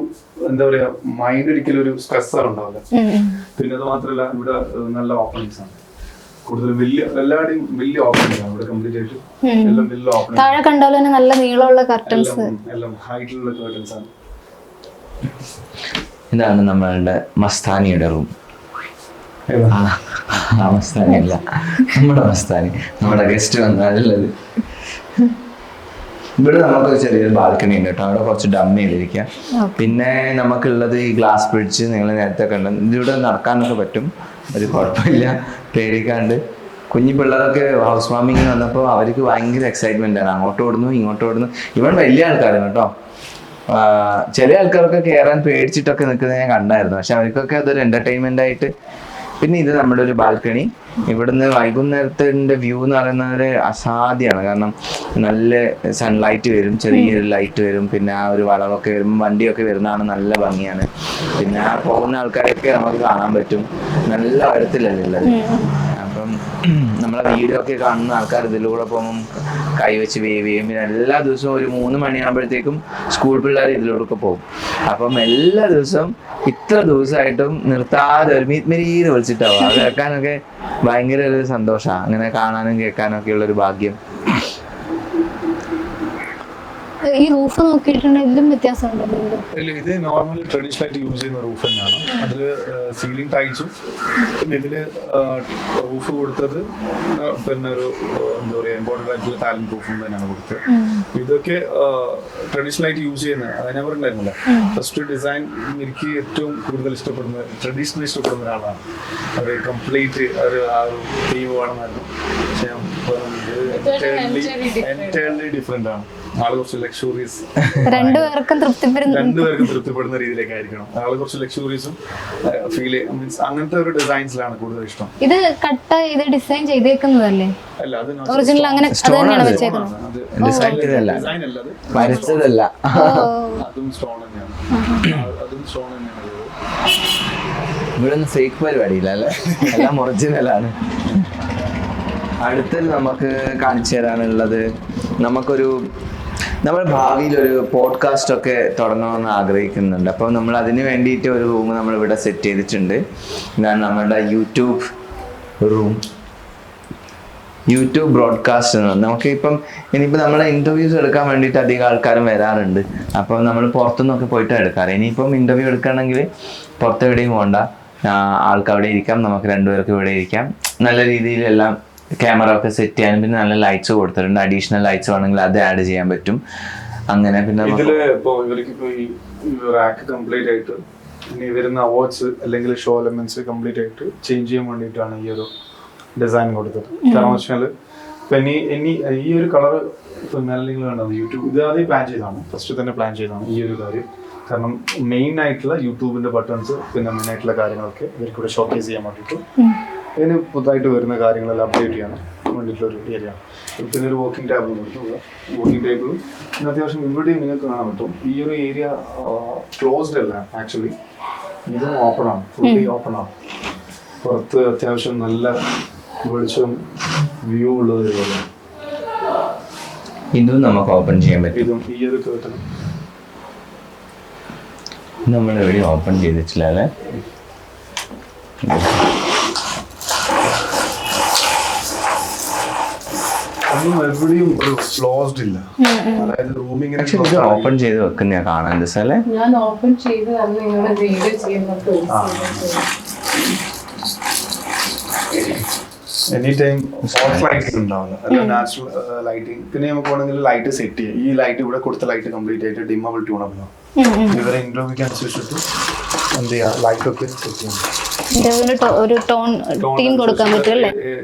[SPEAKER 4] എന്താ പറയാ മൈൻഡ് ഒരിക്കലും ഒരു സ്ട്രെസ് ഉണ്ടാവില്ല. പിന്നെ അത് മാത്രമല്ല ഇവിടെ നല്ല ഓപ്പണിങ്സ് ആണ്. കൂടുതൽ എല്ലാവരുടെയും വലിയ ഓപ്പണിങ്സ് ആണ് ഇവിടെ കംപ്ലീറ്റ് ആയിട്ട്. എല്ലാം വലിയ ഓപ്പണിംഗ്.
[SPEAKER 1] താഴെ കണ്ടാൽ തന്നെ നല്ല നീളമുള്ള കർട്ടൻസ്,
[SPEAKER 4] എല്ലാം ഹൈറ്റിലുള്ള കർട്ടൻസ് ആണ്.
[SPEAKER 2] ഇതാണ് നമ്മളുടെ മസ്താനിയുടെ റൂം. മസ്താനി അല്ല, നമ്മുടെ മസ്താനി, നമ്മുടെ ഗസ്റ്റ് വന്നാലുള്ളത്. ഇവിടെ നമുക്കൊരു ചെറിയൊരു ബാൽക്കണി ഉണ്ട് കേട്ടോ. അവിടെ കുറച്ച് ഡമ്മിയിലിരിക്കാം. പിന്നെ നമുക്കുള്ളത് ഈ ഗ്ലാസ് ബ്രിഡ്ജ് നിങ്ങൾ നേരത്തെ കണ്ടത്. ഇതിലൂടെ നടക്കാനൊക്കെ പറ്റും, ഒരു കുഴപ്പമില്ല, പേടിക്കാണ്ട്. കുഞ്ഞു പിള്ളേരൊക്കെ ഹൗസ് വാമിങ്ങിന് വന്നപ്പോൾ അവർക്ക് ഭയങ്കര എക്സൈറ്റ്മെന്റ് ആണ്. അങ്ങോട്ട് ഓടുന്നു ഇങ്ങോട്ട് ഓടുന്നു. ഇവിടെ വലിയ ആൾക്കാരാണ് കേട്ടോ. ചില ആൾക്കാർക്ക് കയറാൻ പേടിച്ചിട്ടൊക്കെ നിൽക്കുന്നത് ഞാൻ കണ്ടായിരുന്നു. പക്ഷെ അവർക്കൊക്കെ അതൊരു എന്റർടൈൻമെന്റ് ആയിട്ട് പിന്നെ ഇത് നമ്മുടെ ഒരു ബാൽക്കണി. ഇവിടുന്ന് വൈകുന്നേരത്തിന്റെ വ്യൂ എന്ന് പറയുന്നത് അസാധ്യമാണ്. കാരണം നല്ല സൺലൈറ്റ് വരും, ചെറിയൊരു ലൈറ്റ് വരും, പിന്നെ ആ ഒരു വളവൊക്കെ വരുമ്പോൾ വണ്ടിയൊക്കെ വരുന്നതാണ്, നല്ല ഭംഗിയാണ്. പിന്നെ ആ പോകുന്ന ആൾക്കാരൊക്കെ നമുക്ക് കാണാൻ പറ്റും. നല്ല ഉയരത്തിലല്ലേ ഉള്ളത്. അപ്പം നമ്മളെ വീഡിയോ ഒക്കെ കാണുന്ന ആൾക്കാർ ഇതിലൂടെ പോകുമ്പം കൈവച്ച് വേവ് ചെയ്യും. പിന്നെ എല്ലാ ദിവസവും ഒരു 3 മണിയാകുമ്പോഴത്തേക്കും സ്കൂൾ പിള്ളേർ ഇതിലൂടെ പോകും. അപ്പം എല്ലാ ദിവസവും ഇത്ര ദിവസമായിട്ടും നിർത്താതെ ഒരു മീറ്റ് വിളിച്ചിട്ടാവും. അത് കേൾക്കാനൊക്കെ ഭയങ്കര ഒരു സന്തോഷമാണ്. അങ്ങനെ കാണാനും കേൾക്കാനും ഒക്കെ ഉള്ളൊരു ഭാഗ്യം.
[SPEAKER 1] ഈ റൂഫ് നോക്കിയിട്ടുണ്ടെങ്കിൽ ഇതിലും വ്യത്യാസമുണ്ടല്ലോ.
[SPEAKER 4] ഇത് നോർമലി ട്രഡീഷണൽ ആയിട്ട് യൂസ് ചെയ്യുന്ന റൂഫ് തന്നെയാണ്. അതിൽ സീലിംഗ് ടൈൽസും പിന്നെ ഇതിൽ റൂഫ് കൊടുത്തത് പിന്നെ ഒരു എന്താ പറയുക ഇമ്പോർട്ടൻ്റ് ആയിട്ടുള്ള ടാലന്റ് റൂഫും തന്നെയാണ് കൊടുത്തത്. ഇതൊക്കെ ട്രഡീഷണൽ ആയിട്ട് യൂസ് ചെയ്യുന്നത് അത് ഞാൻ പറഞ്ഞിട്ടുണ്ടായിരുന്നില്ല. ഫസ്റ്റ് ഡിസൈൻ എനിക്ക് ഏറ്റവും കൂടുതൽ ഇഷ്ടപ്പെടുന്ന ട്രഡീഷണൽ ഇഷ്ടപ്പെടുന്ന ഒരാളാണ്. അത് കംപ്ലീറ്റ് ഒരു ആ ഒരു തീം വേണമെന്നായിരുന്നു. പക്ഷേ എൻറ്റയർലി ഡിഫറെൻ്റ് ആണ്. ആള് കുറച്ച് ലക്ഷറീസ്, രണ്ടുപേർക്കും തൃപ്തിപ്പെടുന്ന രീതിയിലേക്കായിരിക്കണം. ആള് കുറച്ച് ലക്ഷറീസും ഫീൽ മീൻസ് അങ്ങനത്തെ ഒരു ഡിസൈൻസിലാണ് കൂടുതൽ ഇഷ്ടം.
[SPEAKER 1] ഇത് കട്ട് ചെയ്ത് ഡിസൈൻ ചെയ്തേക്കുന്നതല്ലേ?
[SPEAKER 4] അല്ല, അത്
[SPEAKER 1] ഒറിജിനൽ അങ്ങനെ തന്നെയാണ് വെച്ചേക്കുന്നത്.
[SPEAKER 4] ഡിസൈൻ അല്ല, അത്
[SPEAKER 2] വരച്ചതല്ല.
[SPEAKER 4] അതും സ്റ്റോൺ തന്നെയാണ്. അതും സ്റ്റോൺ തന്നെയാണ്.
[SPEAKER 2] ഇവിടെ ഒന്നും ഫേക്ക് പരിപാടിയില്ല അല്ലേ, എല്ലാം ഒറിജിനലാണ്. അടുത്തത് നമുക്ക് കാണിച്ചു തരാനുള്ളത്, നമ്മൾ ഭാവിയിൽ ഒരു പോഡ്കാസ്റ്റ് ഒക്കെ തുടങ്ങണമെന്ന് ആഗ്രഹിക്കുന്നുണ്ട്. അപ്പോൾ നമ്മൾ അതിന് വേണ്ടിയിട്ട് ഒരു റൂം നമ്മളിവിടെ സെറ്റ് ചെയ്തിട്ടുണ്ട്. ഇതാണ് നമ്മുടെ യൂട്യൂബ് ബ്രോഡ്കാസ്റ്റ് എന്ന് പറഞ്ഞാൽ നമുക്ക് ഇനിയിപ്പോൾ നമ്മളെ ഇൻ്റർവ്യൂസ് എടുക്കാൻ വേണ്ടിയിട്ട് അധികം ആൾക്കാരും വരാറുണ്ട്. അപ്പോൾ നമ്മൾ പുറത്തുനിന്നൊക്കെ പോയിട്ട് എടുക്കാറ്. ഇനിയിപ്പം ഇൻ്റർവ്യൂ എടുക്കുകയാണെങ്കിൽ പുറത്ത് എവിടെയും പോകണ്ട, ആൾക്ക് അവിടെ ഇരിക്കാം, നമുക്ക് രണ്ടുപേർക്ക് ഇവിടെ ഇരിക്കാം. നല്ല രീതിയിലെല്ലാം ക്യാമറ ഒക്കെ സെറ്റ് ചെയ്യാനും പിന്നെ നല്ല ലൈറ്റ്സ് കൊടുത്തിട്ടുണ്ട്. അഡീഷണൽ ലൈറ്റ്സ് വേണമെങ്കിൽ അത് ആഡ് ചെയ്യാൻ പറ്റും. അങ്ങനെ പിന്നെ
[SPEAKER 4] ഇതില് ഇപ്പൊ ഇവർക്കിപ്പോ ഈ റാക്ക് കംപ്ലീറ്റ് ആയിട്ട് ഇനി വരുന്ന അവാർഡ്സ് അല്ലെങ്കിൽ ഷോ എലമെന്റ്സ് കംപ്ലീറ്റ് ആയിട്ട് ചേഞ്ച് ചെയ്യാൻ വേണ്ടിയിട്ടാണ് ഈ ഒരു ഡിസൈൻ കൊടുത്തത്. കാരണം വെച്ചാൽ ഇപ്പൊ ഇനി ഈ ഒരു കളർ നിങ്ങൾ വേണ്ടത് യൂട്യൂബ് ഇത് ആദ്യം പ്ലാൻ ചെയ്തതാണ്, ഫസ്റ്റ് തന്നെ പ്ലാൻ ചെയ്തതാണ് ഈ ഒരു കാര്യം. കാരണം മെയിൻ ആയിട്ടുള്ള യൂട്യൂബിന്റെ ബട്ടൺസ് പിന്നെ മെയിൻ ആയിട്ടുള്ള കാര്യങ്ങളൊക്കെ ഇവർക്കിവിടെ ഷോക്കേസ് ചെയ്യാൻ വേണ്ടിയിട്ട് ഇതിന് പുതുതായിട്ട് വരുന്ന കാര്യങ്ങളെല്ലാം അപ്ഡേറ്റ് ചെയ്യാൻ വേണ്ടിയിട്ടുള്ളൊരു ഏരിയ. പിന്നെ ഒരു വർക്കിംഗ് ടേബിൾ കൊടുത്തു. വർക്കിംഗ് ടേബിളും പിന്നെ അത്യാവശ്യം ഇവിടെയും നിങ്ങൾക്ക് കാണാൻ പറ്റും. ഈ ഒരു ഏരിയ ക്ലോസ്ഡ് അല്ല, ആക്ച്വലി ഇതും ഓപ്പൺ ആണ്, ഫുള്ളി ഓപ്പൺ ആണ്. പുറത്ത് അത്യാവശ്യം നല്ല വെളിച്ചം വ്യൂ ഉള്ളത് പോലെ
[SPEAKER 2] ഇതും നമുക്ക് ഓപ്പൺ ചെയ്യാൻ പറ്റും.
[SPEAKER 4] ഇതും ഈ ഒരു കേട്ടണം
[SPEAKER 2] നമ്മൾ എവിടെയും ഓപ്പൺ ചെയ്തിട്ടില്ല അല്ലേ.
[SPEAKER 4] ഒന്നും എവിടെയും ഒരു ക്ലോസ്ഡ് ഇല്ല. അതായത് റൂമിങ്ങനെ
[SPEAKER 2] ഓപ്പൺ ചെയ്ത് വെക്കുന്ന കാണാൻ സ്ഥലേ
[SPEAKER 3] ഞാൻ ഓപ്പൺ ചെയ്ത് നിങ്ങളുടെ വീഡിയോ ചെയ്യുമ്പോൾ
[SPEAKER 4] എനി ടൈം ഓഫ് ലൈറ്റിംഗ് ഉണ്ടാവില്ല, അല്ല നാച്ചുറൽ ലൈറ്റിംഗ്. പിന്നെ നമുക്ക് വേണമെങ്കിൽ ലൈറ്റ് സെറ്റ് ചെയ്യാം. ഈ ലൈറ്റ് ഇവിടെ കൊടുത്ത ലൈറ്റ് കംപ്ലീറ്റ് ആയിട്ട് ഡിമ്മബിൾ ട്യൂണബിൾ ആണ്. ഇവരെ ഇന്റർവ്യൂക്ക് അനുസരിച്ചിട്ട് എന്ത് ചെയ്യാം, ലൈറ്റ് ഒക്കെ സെറ്റ് ചെയ്യാം.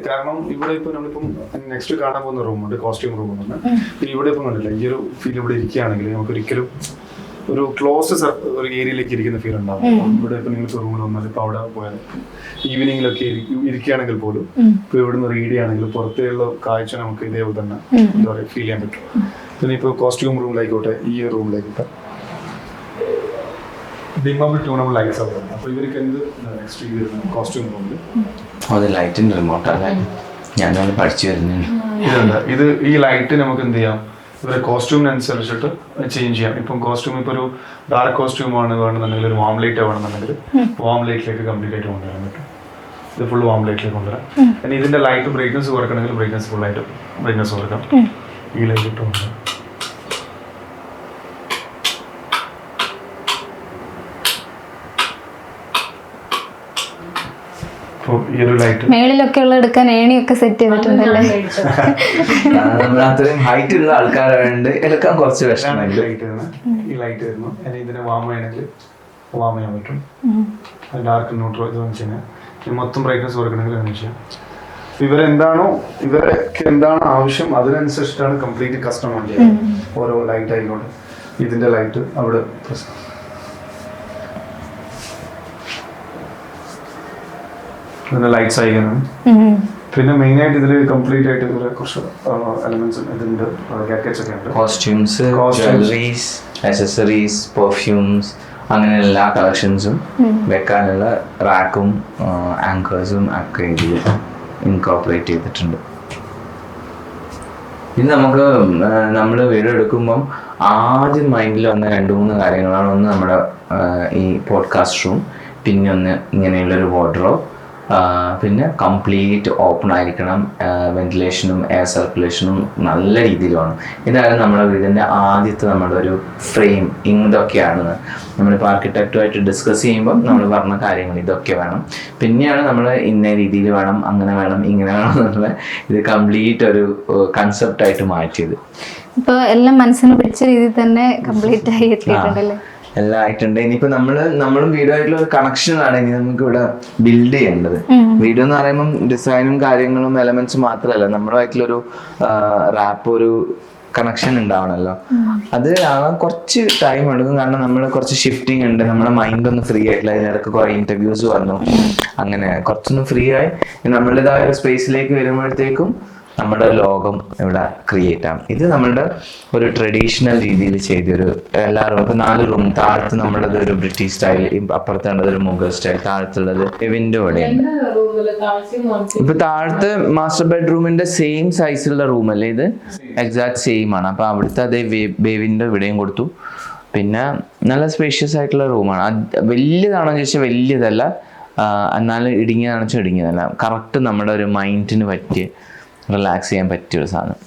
[SPEAKER 4] കാരണം ഇവിടെ ഇപ്പൊ നമ്മളിപ്പം നെക്സ്റ്റ് കാണാൻ പോകുന്ന റൂമുണ്ട്, കോസ്റ്റ്യൂം റൂം ഉണ്ട്. പിന്നെ ഇവിടെ ഇപ്പം കണ്ടില്ല, ഈ ഒരു ഫീൽ ഇവിടെ ഇരിക്കുകയാണെങ്കിൽ നമുക്ക് ഒരിക്കലും ഒരു ക്ലോസ് ഒരു ഏരിയയിലേക്ക് ഇരിക്കുന്ന ഫീൽ ഉണ്ടാവും. ഇവിടെ ഇപ്പൊ നിങ്ങൾക്ക് റൂമിൽ വന്നാൽ ഇപ്പൊ അവിടെ പോയാൽ ഈവനിങ്ങിലൊക്കെ ഇരിക്കുകയാണെങ്കിൽ പോലും ഇപ്പൊ ഇവിടുന്ന് റീഡ് ചെയ്യുകയാണെങ്കിൽ പുറത്തേയുള്ള കാഴ്ച നമുക്ക് ഇതേപോലെ തന്നെ എന്താ പറയുക ഫീൽ ചെയ്യാൻ പറ്റും. പിന്നെ ഇപ്പൊ കോസ്റ്റ്യൂം റൂമിലായിക്കോട്ടെ, ഈ റൂമിലായിക്കോട്ടെ ഡിമ്മബിൾ ട്യൂണബിൾ ലൈറ്റ്സ് ആണ്. അപ്പൊ ഇവർക്ക് എന്ത് നെക്സ്റ്റ് വരുന്ന കോസ്റ്റ്യൂം റൂമിൽ
[SPEAKER 2] അത് ലൈറ്റിന്റെ റിമോട്ടാണ് ഞാൻ പഠിച്ചു വരുന്നുണ്ട്.
[SPEAKER 4] ഇതുണ്ട്. ഇത് ഈ ലൈറ്റ് നമുക്ക് എന്ത് ചെയ്യാം, ഇവരെ കോസ്റ്റ്യൂമിനനുസരിച്ചിട്ട് ചേഞ്ച് ചെയ്യാം. ഇപ്പം കോസ്റ്റ്യൂം ഇപ്പോൾ ഒരു ഡാർക്ക് കോസ്റ്റ്യൂം ആണ് വേണമെന്നുണ്ടെങ്കിൽ, ഒരു വാം ലൈറ്റ് വേണമെന്നുണ്ടെങ്കിൽ വാം ലൈറ്റിലേക്ക് കംപ്ലീറ്റ് ആയിട്ട് കൊണ്ടുവരാൻ പറ്റും. ഇത് ഫുൾ വാം ലൈറ്റിലേക്ക് കൊണ്ടുവരാം. പിന്നെ ഇതിന്റെ ലൈറ്റ് ബ്രൈറ്റ്നസ് കുറക്കണമെങ്കിൽ ബ്രൈറ്റ്നസ് ഫുള്ളായിട്ട് ബ്രൈറ്റ്നസ് കുറക്കാം. ഈ ലൈറ്റ് ഇട്ട് കൊണ്ടുവരാം.
[SPEAKER 1] മേളിലൊക്കെ ഉള്ള എടുക്കാൻ ഏണിയൊക്കെ സെറ്റ് ചെയ്തിട്ടുണ്ടല്ലേ.
[SPEAKER 2] അത്രയും ഹൈറ്റ് ഉള്ള ആൾക്കാരായതുകൊണ്ട് എടുക്കാൻ കുറച്ച് വിഷമം.
[SPEAKER 4] ഈ ലൈറ്റ് വരുന്നു. ഇതിനെ വാം വേണമെങ്കിൽ വാം ചെയ്യാൻ പറ്റും. ഡാർക്ക് ന്യൂട്രൽ ഇത് വെച്ച് മൊത്തം ബ്രൈറ്റ്നസ് കൊടുക്കണമെങ്കിൽ അങ്ങനെ ചെയ്യാം. ഇവരൊക്കെ എന്താണ് ആവശ്യം അതിനനുസരിച്ചിട്ടാണ് കംപ്ലീറ്റ് കസ്റ്റം വണ്ടി. ഓരോ ലൈറ്റ് ആയിക്കോട്ടെ, ഇതിന്റെ ലൈറ്റ് അവിടെ പിന്നെ ലൈറ്റ്സ് അയക്കണം. പിന്നെ മെയിനായിട്ട് ഇതിൽ കംപ്ലീറ്റ് ആയിട്ട് ഇതിൽ കുറച്ച് എലമെന്റ്സ് ഇതുണ്ട്, ഗാഡ്ജറ്റ്സ് ഒക്കെ ഉണ്ട്.
[SPEAKER 2] കോസ്റ്റ്യൂംസ്, ജ്വല്ലറീസ്, ആക്സസറീസ്, പെർഫ്യൂംസ്, അങ്ങനെ എല്ലാ കളക്ഷൻസും വെക്കാനുള്ള റാക്കും ആങ്കേഴ്സും ഒക്കെ ഇതിൽ ഇൻകോർപ്പറേറ്റ് ചെയ്തിട്ടുണ്ട്. ഇത് നമുക്ക് നമ്മൾ വീഡിയോ എടുക്കുമ്പം ആദ്യം മൈൻഡിൽ വന്ന 2-3 കാര്യങ്ങളാണ്. ഒന്ന് നമ്മുടെ ഈ പോഡ്കാസ്റ്റ് റൂം, പിന്നെ ഒന്ന് ഇങ്ങനെയുള്ളൊരു വാർഡ്രോബ്, പിന്നെ കംപ്ലീറ്റ് ഓപ്പൺ ആയിരിക്കണം, വെന്റിലേഷനും എയർ സർക്കുലേഷനും നല്ല രീതിയിൽ വേണം. ഇതാണ് നമ്മുടെ വീടിൻ്റെ ആദ്യത്തെ നമ്മുടെ ഒരു ഫ്രെയിം. ഇതൊക്കെയാണ് നമ്മളിപ്പോൾ ആർക്കിടെക്റ്റുമായിട്ട് ഡിസ്കസ് ചെയ്യുമ്പം നമ്മൾ പറഞ്ഞ കാര്യങ്ങൾ ഇതൊക്കെ വേണം. പിന്നെയാണ് നമ്മൾ ഇന്ന രീതിയിൽ വേണം, അങ്ങനെ വേണം, ഇങ്ങനെ വേണം എന്നുള്ള ഇത് കംപ്ലീറ്റ് ഒരു കൺസെപ്റ്റായിട്ട് മാറ്റിയത്.
[SPEAKER 1] ഇപ്പോൾ എല്ലാം മനസ്സിന് പിടിച്ച രീതിയിൽ തന്നെ കംപ്ലീറ്റ് ആയി എത്തിയിട്ടുണ്ടല്ലേ?
[SPEAKER 2] എല്ലാം ആയിട്ടുണ്ട്. ഇനിയിപ്പോ നമ്മളും വീഡിയോ ആയിട്ടുള്ള ഒരു കണക്ഷനാണ് ഇനി നമുക്ക് ഇവിടെ ബിൽഡ് ചെയ്യേണ്ടത്. വീഡിയോ എന്ന് പറയുമ്പോൾ ഡിസൈനും കാര്യങ്ങളും എലമെന്റ്സ് മാത്രമല്ല, നമ്മുമായിട്ടുള്ളൊരു റാപ്പ്, ഒരു കണക്ഷൻ ഉണ്ടാവണമല്ലോ. അത് ആകാൻ കുറച്ച് ടൈം എടുക്കും. കാരണം നമ്മൾ കുറച്ച് ഷിഫ്റ്റിംഗ് ഉണ്ട്, നമ്മുടെ മൈൻഡ് ഒന്ന് ഫ്രീ ആയിട്ടില്ല. അതിനിടയ്ക്ക് കുറെ ഇന്റർവ്യൂസ് വന്നു, അങ്ങനെ കുറച്ചൊന്ന് ഫ്രീ ആയി നമ്മളുടേതായ ഒരു സ്പേസിലേക്ക് വരുമ്പോഴത്തേക്കും നമ്മുടെ ലോകം ഇവിടെ ക്രിയേറ്റ് ആവും. ഇത് നമ്മളുടെ ഒരു ട്രഡീഷണൽ രീതിയിൽ ചെയ്തൊരു എല്ലാവരും ഇപ്പൊ 4 റൂം, താഴത്ത് നമ്മുടേത് ഒരു ബ്രിട്ടീഷ് സ്റ്റൈൽ, അപ്പുറത്തുള്ളത് ഒരു മുഗൾ സ്റ്റൈൽ, താഴത്തുള്ളത് വിൻഡോ ഇവിടെയുണ്ട്. ഇപ്പൊ താഴത്തെ മാസ്റ്റർ ബെഡ്റൂമിന്റെ സെയിം സൈസിലുള്ള റൂം അല്ലേ ഇത്? എക്സാക്ട് സെയിം ആണ്. അപ്പൊ അവിടുത്തെ അതേ ബേ വിൻഡോ ഇവിടെയും കൊടുത്തു. പിന്നെ നല്ല സ്പേഷ്യസ് ആയിട്ടുള്ള റൂമാണ്. വലിയതാണോ ചോദിച്ചാൽ വലിയതല്ല, എന്നാലും ഇടുങ്ങിയതാണെന്ന് വെച്ചാൽ ഇടുങ്ങിയതല്ല. കറക്റ്റ് നമ്മുടെ ഒരു മൈൻഡിന് പറ്റിയ റിലാക്സ് ചെയ്യാൻ പറ്റിയ ഒരു സാധനം.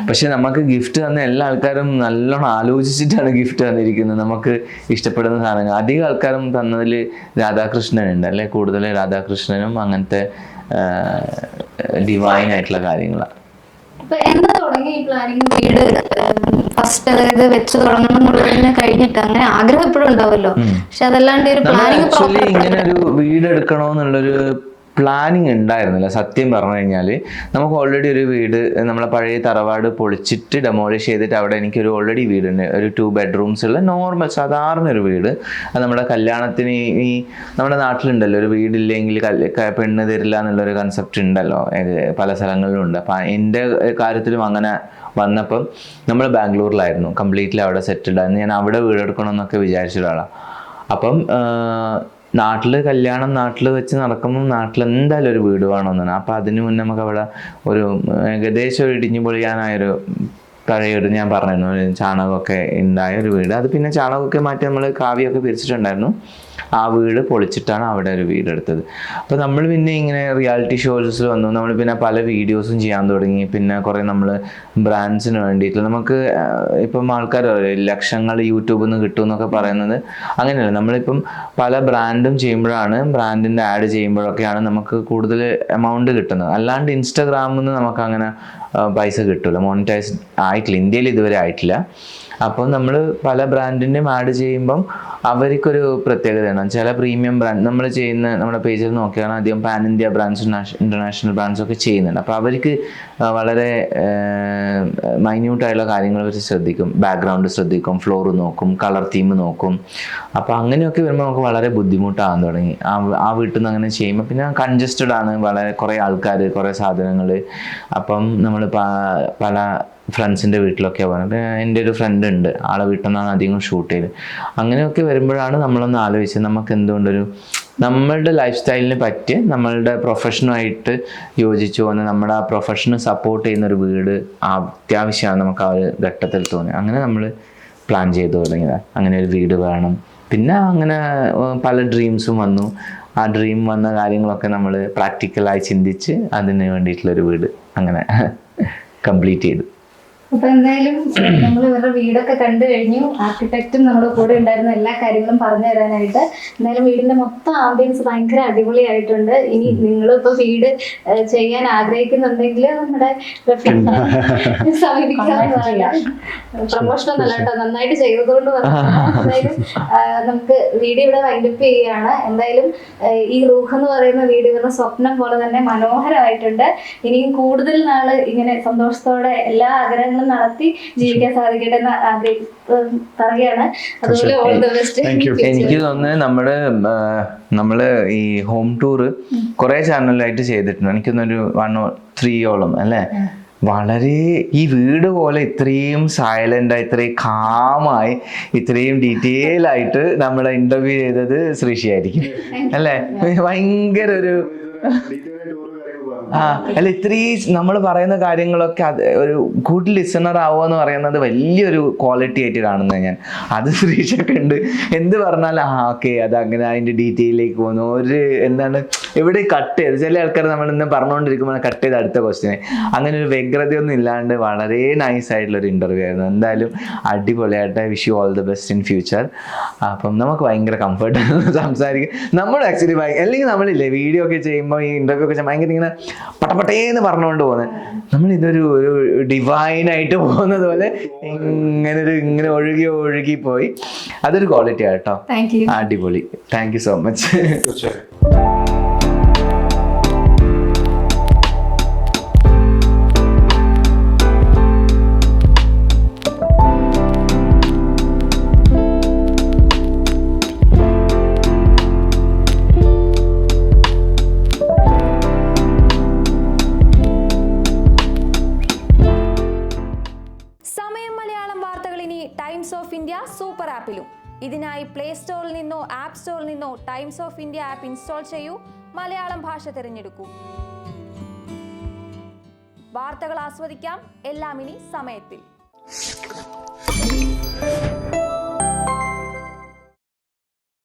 [SPEAKER 2] പക്ഷെ നമുക്ക് ഗിഫ്റ്റ് തന്ന എല്ലാ ആൾക്കാരും നല്ലോണം ആലോചിച്ചിട്ടാണ് ഗിഫ്റ്റ് തന്നിരിക്കുന്നത്. നമുക്ക് ഇഷ്ടപ്പെടുന്ന സാധനങ്ങൾ അധികം ആൾക്കാരും തന്നതിൽ രാധാകൃഷ്ണനുണ്ട് അല്ലെ? കൂടുതൽ രാധാകൃഷ്ണനും അങ്ങനത്തെ ഡിവൈൻ ആയിട്ടുള്ള കാര്യങ്ങളാണ്.
[SPEAKER 1] എന്താ തുടങ്ങി ഈ പ്ലാനിങ്? വീട് ഫസ്റ്റ് അതായത് വെച്ച് തുടങ്ങണം എന്നുള്ളതിന് കഴിഞ്ഞിട്ട് അങ്ങനെ ആഗ്രഹം എപ്പോഴും ഉണ്ടാവുമല്ലോ, പക്ഷെ അതല്ലാണ്ട് ഒരു പ്ലാനിങ്
[SPEAKER 2] ആക്ച്വലി ഇങ്ങനെ ഒരു വീട് എടുക്കണമെന്നുള്ളൊരു പ്ലാനിങ് ഉണ്ടായിരുന്നില്ല. സത്യം പറഞ്ഞു കഴിഞ്ഞാൽ നമുക്ക് ഓൾറെഡി ഒരു വീട്, നമ്മളെ പഴയ തറവാട് പൊളിച്ചിട്ട് ഡെമോളിഷ് ചെയ്തിട്ട് അവിടെ എനിക്കൊരു ഓൾറെഡി വീടുണ്ട്, ഒരു 2 bedrooms ഉള്ള നോർമൽ സാധാരണ ഒരു വീട്. അത് നമ്മുടെ കല്യാണത്തിന് ഈ നമ്മുടെ നാട്ടിലുണ്ടല്ലോ, ഒരു വീടില്ലെങ്കിൽ പെണ്ണ് തരില്ല എന്നുള്ളൊരു കൺസെപ്റ്റ് ഉണ്ടല്ലോ, പല സ്ഥലങ്ങളിലും ഉണ്ട്. അപ്പം എൻ്റെ കാര്യത്തിലും അങ്ങനെ വന്നപ്പം നമ്മൾ ബാംഗ്ലൂരിലായിരുന്നു, കംപ്ലീറ്റ്ലി അവിടെ സെറ്റിൽഡ് ആയിരുന്നു. ഞാൻ അവിടെ വീടെടുക്കണമെന്നൊക്കെ വിചാരിച്ച ഒരാളാണ്. അപ്പം നാട്ടിൽ കല്യാണം നാട്ടിൽ വെച്ച് നടക്കുമ്പോൾ നാട്ടിൽ എന്തായാലും ഒരു വീട് വേണമെന്നാണ്. അപ്പോൾ അതിന് മുന്നേ നമുക്ക് അവിടെ ഒരു ഏകദേശം ഒരു ഇടിഞ്ഞു പൊളിയാനായൊരു പഴയൊരു, ഞാൻ പറഞ്ഞിരുന്നു, ചാണകമൊക്കെ ഉണ്ടായ ഒരു വീട്. അത് പിന്നെ ചാണകമൊക്കെ മാറ്റി നമ്മൾ കാവ്യമൊക്കെ പിരിച്ചിട്ടുണ്ടായിരുന്നു. ആ വീട് പൊളിച്ചിട്ടാണ് അവിടെ ഒരു വീടെടുത്തത്. അപ്പോൾ നമ്മൾ പിന്നെ ഇങ്ങനെ റിയാലിറ്റി ഷോസിൽ വന്നു, നമ്മൾ പിന്നെ പല വീഡിയോസും ചെയ്യാൻ തുടങ്ങി. പിന്നെ കുറേ നമ്മൾ ബ്രാൻഡ്സിന് വേണ്ടിയിട്ട് നമുക്ക് ഇപ്പം ആൾക്കാർ ലക്ഷങ്ങൾ യൂട്യൂബിൽ നിന്ന് കിട്ടും എന്നൊക്കെ പറയുന്നത് അങ്ങനെയല്ല. നമ്മളിപ്പം പല ബ്രാൻഡും ചെയ്യുമ്പോഴാണ്, ബ്രാൻഡിൻ്റെ ആഡ് ചെയ്യുമ്പോഴൊക്കെയാണ് നമുക്ക് കൂടുതൽ എമൗണ്ട് കിട്ടുന്നത്. അല്ലാണ്ട് ഇൻസ്റ്റാഗ്രാമിൽ നിന്ന് നമുക്ക് അങ്ങനെ പൈസ കിട്ടില്ല, മോണിറ്റൈസ് ആയിട്ടില്ല, ഇന്ത്യയിൽ ഇതുവരെ ആയിട്ടില്ല. അപ്പോൾ നമ്മൾ പല ബ്രാൻഡിൻ്റെയും ആഡ് ചെയ്യുമ്പം അവർക്കൊരു പ്രത്യേകതയാണ്. ചില പ്രീമിയം ബ്രാൻഡ് നമ്മൾ ചെയ്യുന്ന നമ്മുടെ പേജിൽ നോക്കിയാണ് അധികം പാൻ ഇന്ത്യ ബ്രാൻഡ്സും ഇൻ്റർനാഷണൽ ബ്രാൻഡ്സും ഒക്കെ ചെയ്യുന്നുണ്ട്. അപ്പോൾ അവർക്ക് വളരെ മൈന്യൂട്ടായിട്ടുള്ള കാര്യങ്ങൾ അവർ ശ്രദ്ധിക്കും, ബാക്ക്ഗ്രൗണ്ട് ശ്രദ്ധിക്കും, ഫ്ലോർ നോക്കും, കളർ തീം നോക്കും. അപ്പോൾ അങ്ങനെയൊക്കെ വരുമ്പോൾ നമുക്ക് വളരെ ബുദ്ധിമുട്ടാകാൻ തുടങ്ങി. ആ വീട്ടിൽ നിന്ന് അങ്ങനെ ചെയ്യുമ്പോൾ പിന്നെ കൺജസ്റ്റഡ് ആണ്, വളരെ കുറേ ആൾക്കാർ, കുറേ സാധനങ്ങൾ. അപ്പം നമ്മൾ പല ഫ്രണ്ട്സിൻ്റെ വീട്ടിലൊക്കെ പറഞ്ഞിട്ട്, എൻ്റെ ഒരു ഫ്രണ്ട് ഉണ്ട്, ആളെ വീട്ടിൽ നിന്നാണ് അധികം ഷൂട്ട് ചെയ്ത്. അങ്ങനെയൊക്കെ വരുമ്പോഴാണ് നമ്മളൊന്ന് ആലോചിച്ചത് നമുക്ക് എന്തുകൊണ്ടൊരു നമ്മളുടെ ലൈഫ് സ്റ്റൈലിന് പറ്റിയ, നമ്മളുടെ പ്രൊഫഷനുമായിട്ട് യോജിച്ചു പോകുന്ന, നമ്മുടെ ആ പ്രൊഫഷന് സപ്പോർട്ട് ചെയ്യുന്നൊരു വീട് അത്യാവശ്യമാണ് നമുക്ക് ആ ഒരു ഘട്ടത്തിൽ തോന്നി. അങ്ങനെ നമ്മൾ പ്ലാൻ ചെയ്തു തുടങ്ങിയതാണ്, അങ്ങനെ ഒരു വീട് വേണം. പിന്നെ അങ്ങനെ പല ഡ്രീംസും വന്നു. ആ ഡ്രീം വന്ന കാര്യങ്ങളൊക്കെ നമ്മൾ പ്രാക്ടിക്കലായി ചിന്തിച്ച് അതിന് വേണ്ടിയിട്ടുള്ളൊരു വീട് അങ്ങനെ കംപ്ലീറ്റ് ചെയ്തു.
[SPEAKER 1] അപ്പൊ എന്തായാലും നമ്മൾ ഇവരുടെ വീടൊക്കെ കണ്ടു കഴിഞ്ഞു. ആർക്കിടെക്റ്റും നമ്മുടെ കൂടെ ഉണ്ടായിരുന്ന എല്ലാ കാര്യങ്ങളും പറഞ്ഞു തരാനായിട്ട്. എന്തായാലും വീടിന്റെ മൊത്തം ആംബിയൻസ് ഭയങ്കര അടിപൊളിയായിട്ടുണ്ട്. ഇനി നിങ്ങളിപ്പോ വീട് ചെയ്യാൻ ആഗ്രഹിക്കുന്നുണ്ടെങ്കിൽ നമ്മുടെ സമീപിക്കാവുന്നതല്ല. പ്രമോഷൻ ഒന്നല്ല കേട്ടോ, നന്നായിട്ട് ചെയ്തതുകൊണ്ട് എന്തായാലും നമുക്ക് വീഡിയോ ഇവിടെ വൈൻഡപ്പ് ചെയ്യുകയാണ്. എന്തായാലും ഈ റൂഹ് എന്ന് പറയുന്ന വീട് ഇവരുടെ സ്വപ്നം പോലെ തന്നെ മനോഹരമായിട്ടുണ്ട്. ഇനിയും കൂടുതൽ നാള് ഇങ്ങനെ സന്തോഷത്തോടെ എല്ലാ ആഗ്രഹങ്ങളും ആഗ്രഹങ്ങൾ നടത്തി ജീവിക്കാൻ സാധിക്കട്ടെ എന്ന് പറയുകയാണ്. അതുപോലെ ഓൾ ദ ബെസ്റ്റ്.
[SPEAKER 2] എനിക്ക് തോന്നുന്നത് നമ്മള് ഈ ഹോം ടൂർ കുറെ ചാനലായിട്ട് ചെയ്തിട്ടുണ്ട്. എനിക്കൊന്നൊരു 1 or 3 അല്ലേ. വളരെ ഈ വീട് പോലെ ഇത്രയും സൈലൻ്റായി, ഇത്രയും കാമായി, ഇത്രയും ഡീറ്റെയിൽ ആയിട്ട് നമ്മളെ ഇന്റർവ്യൂ ചെയ്തത് ശ്രീഷി ആയിരിക്കും അല്ലേ. ഭയങ്കര ഒരു അല്ല, ഇത്രയും നമ്മൾ പറയുന്ന കാര്യങ്ങളൊക്കെ അത് ഒരു ഗുഡ് ലിസണർ ആവുക എന്ന് പറയുന്നത് വലിയൊരു ക്വാളിറ്റി ആയിട്ട് കാണുന്നത് ഞാൻ. അത് ശ്രീഷൊക്കെ ഉണ്ട്. എന്ത് പറഞ്ഞാലും ഓക്കെ അത് അങ്ങനെ അതിൻ്റെ ഡീറ്റെയിലേക്ക് പോകുന്നു. എന്താണ് എവിടെ കട്ട് ചെയ്ത് ചില ആൾക്കാർ നമ്മൾ ഇന്ന് പറഞ്ഞുകൊണ്ടിരിക്കുമ്പോൾ കട്ട് ചെയ്ത് അടുത്ത ക്വസ്റ്റ്യൻ. അങ്ങനെ ഒരു വ്യഗ്രതയൊന്നും ഇല്ലാണ്ട് വളരെ നൈസ് ആയിട്ടുള്ളൊരു ഇൻ്റർവ്യൂ ആയിരുന്നു. എന്തായാലും അടിപൊളിയായിട്ട്. Wish you all the best in future. അപ്പം നമുക്ക് ഭയങ്കര കംഫർട്ടാണ് സംസാരിക്കും. നമ്മൾ ആക്ച്വലി അല്ലെങ്കിൽ നമ്മളില്ലേ വീഡിയോ ഒക്കെ ചെയ്യുമ്പോൾ ഈ ഇൻ്റർവ്യൂ ഒക്കെ ഭയങ്കര ഇങ്ങനെ പട്ടപട്ടേന്ന് പറഞ്ഞുകൊണ്ട് പോകുന്നത്. നമ്മൾ ഇതൊരു ഡിവൈനായിട്ട് പോകുന്നത് പോലെ ഇങ്ങനെ ഒഴുകി പോയി. അതൊരു ക്വാളിറ്റി ആട്ടോ. അടിപൊളി. Thank you so much.
[SPEAKER 5] Times of India super ആപ്പിലും. ഇതിനായി പ്ലേ സ്റ്റോറിൽ നിന്നോ ആപ്പ് സ്റ്റോറിൽ നിന്നോ Times of India app install ചെയ്യൂ. മലയാളം ഭാഷ തിരഞ്ഞെടുക്കൂ. വാർത്തകൾ ആസ്വദിക്കാം. എല്ലാം ഇനി സമയത്തിൽ.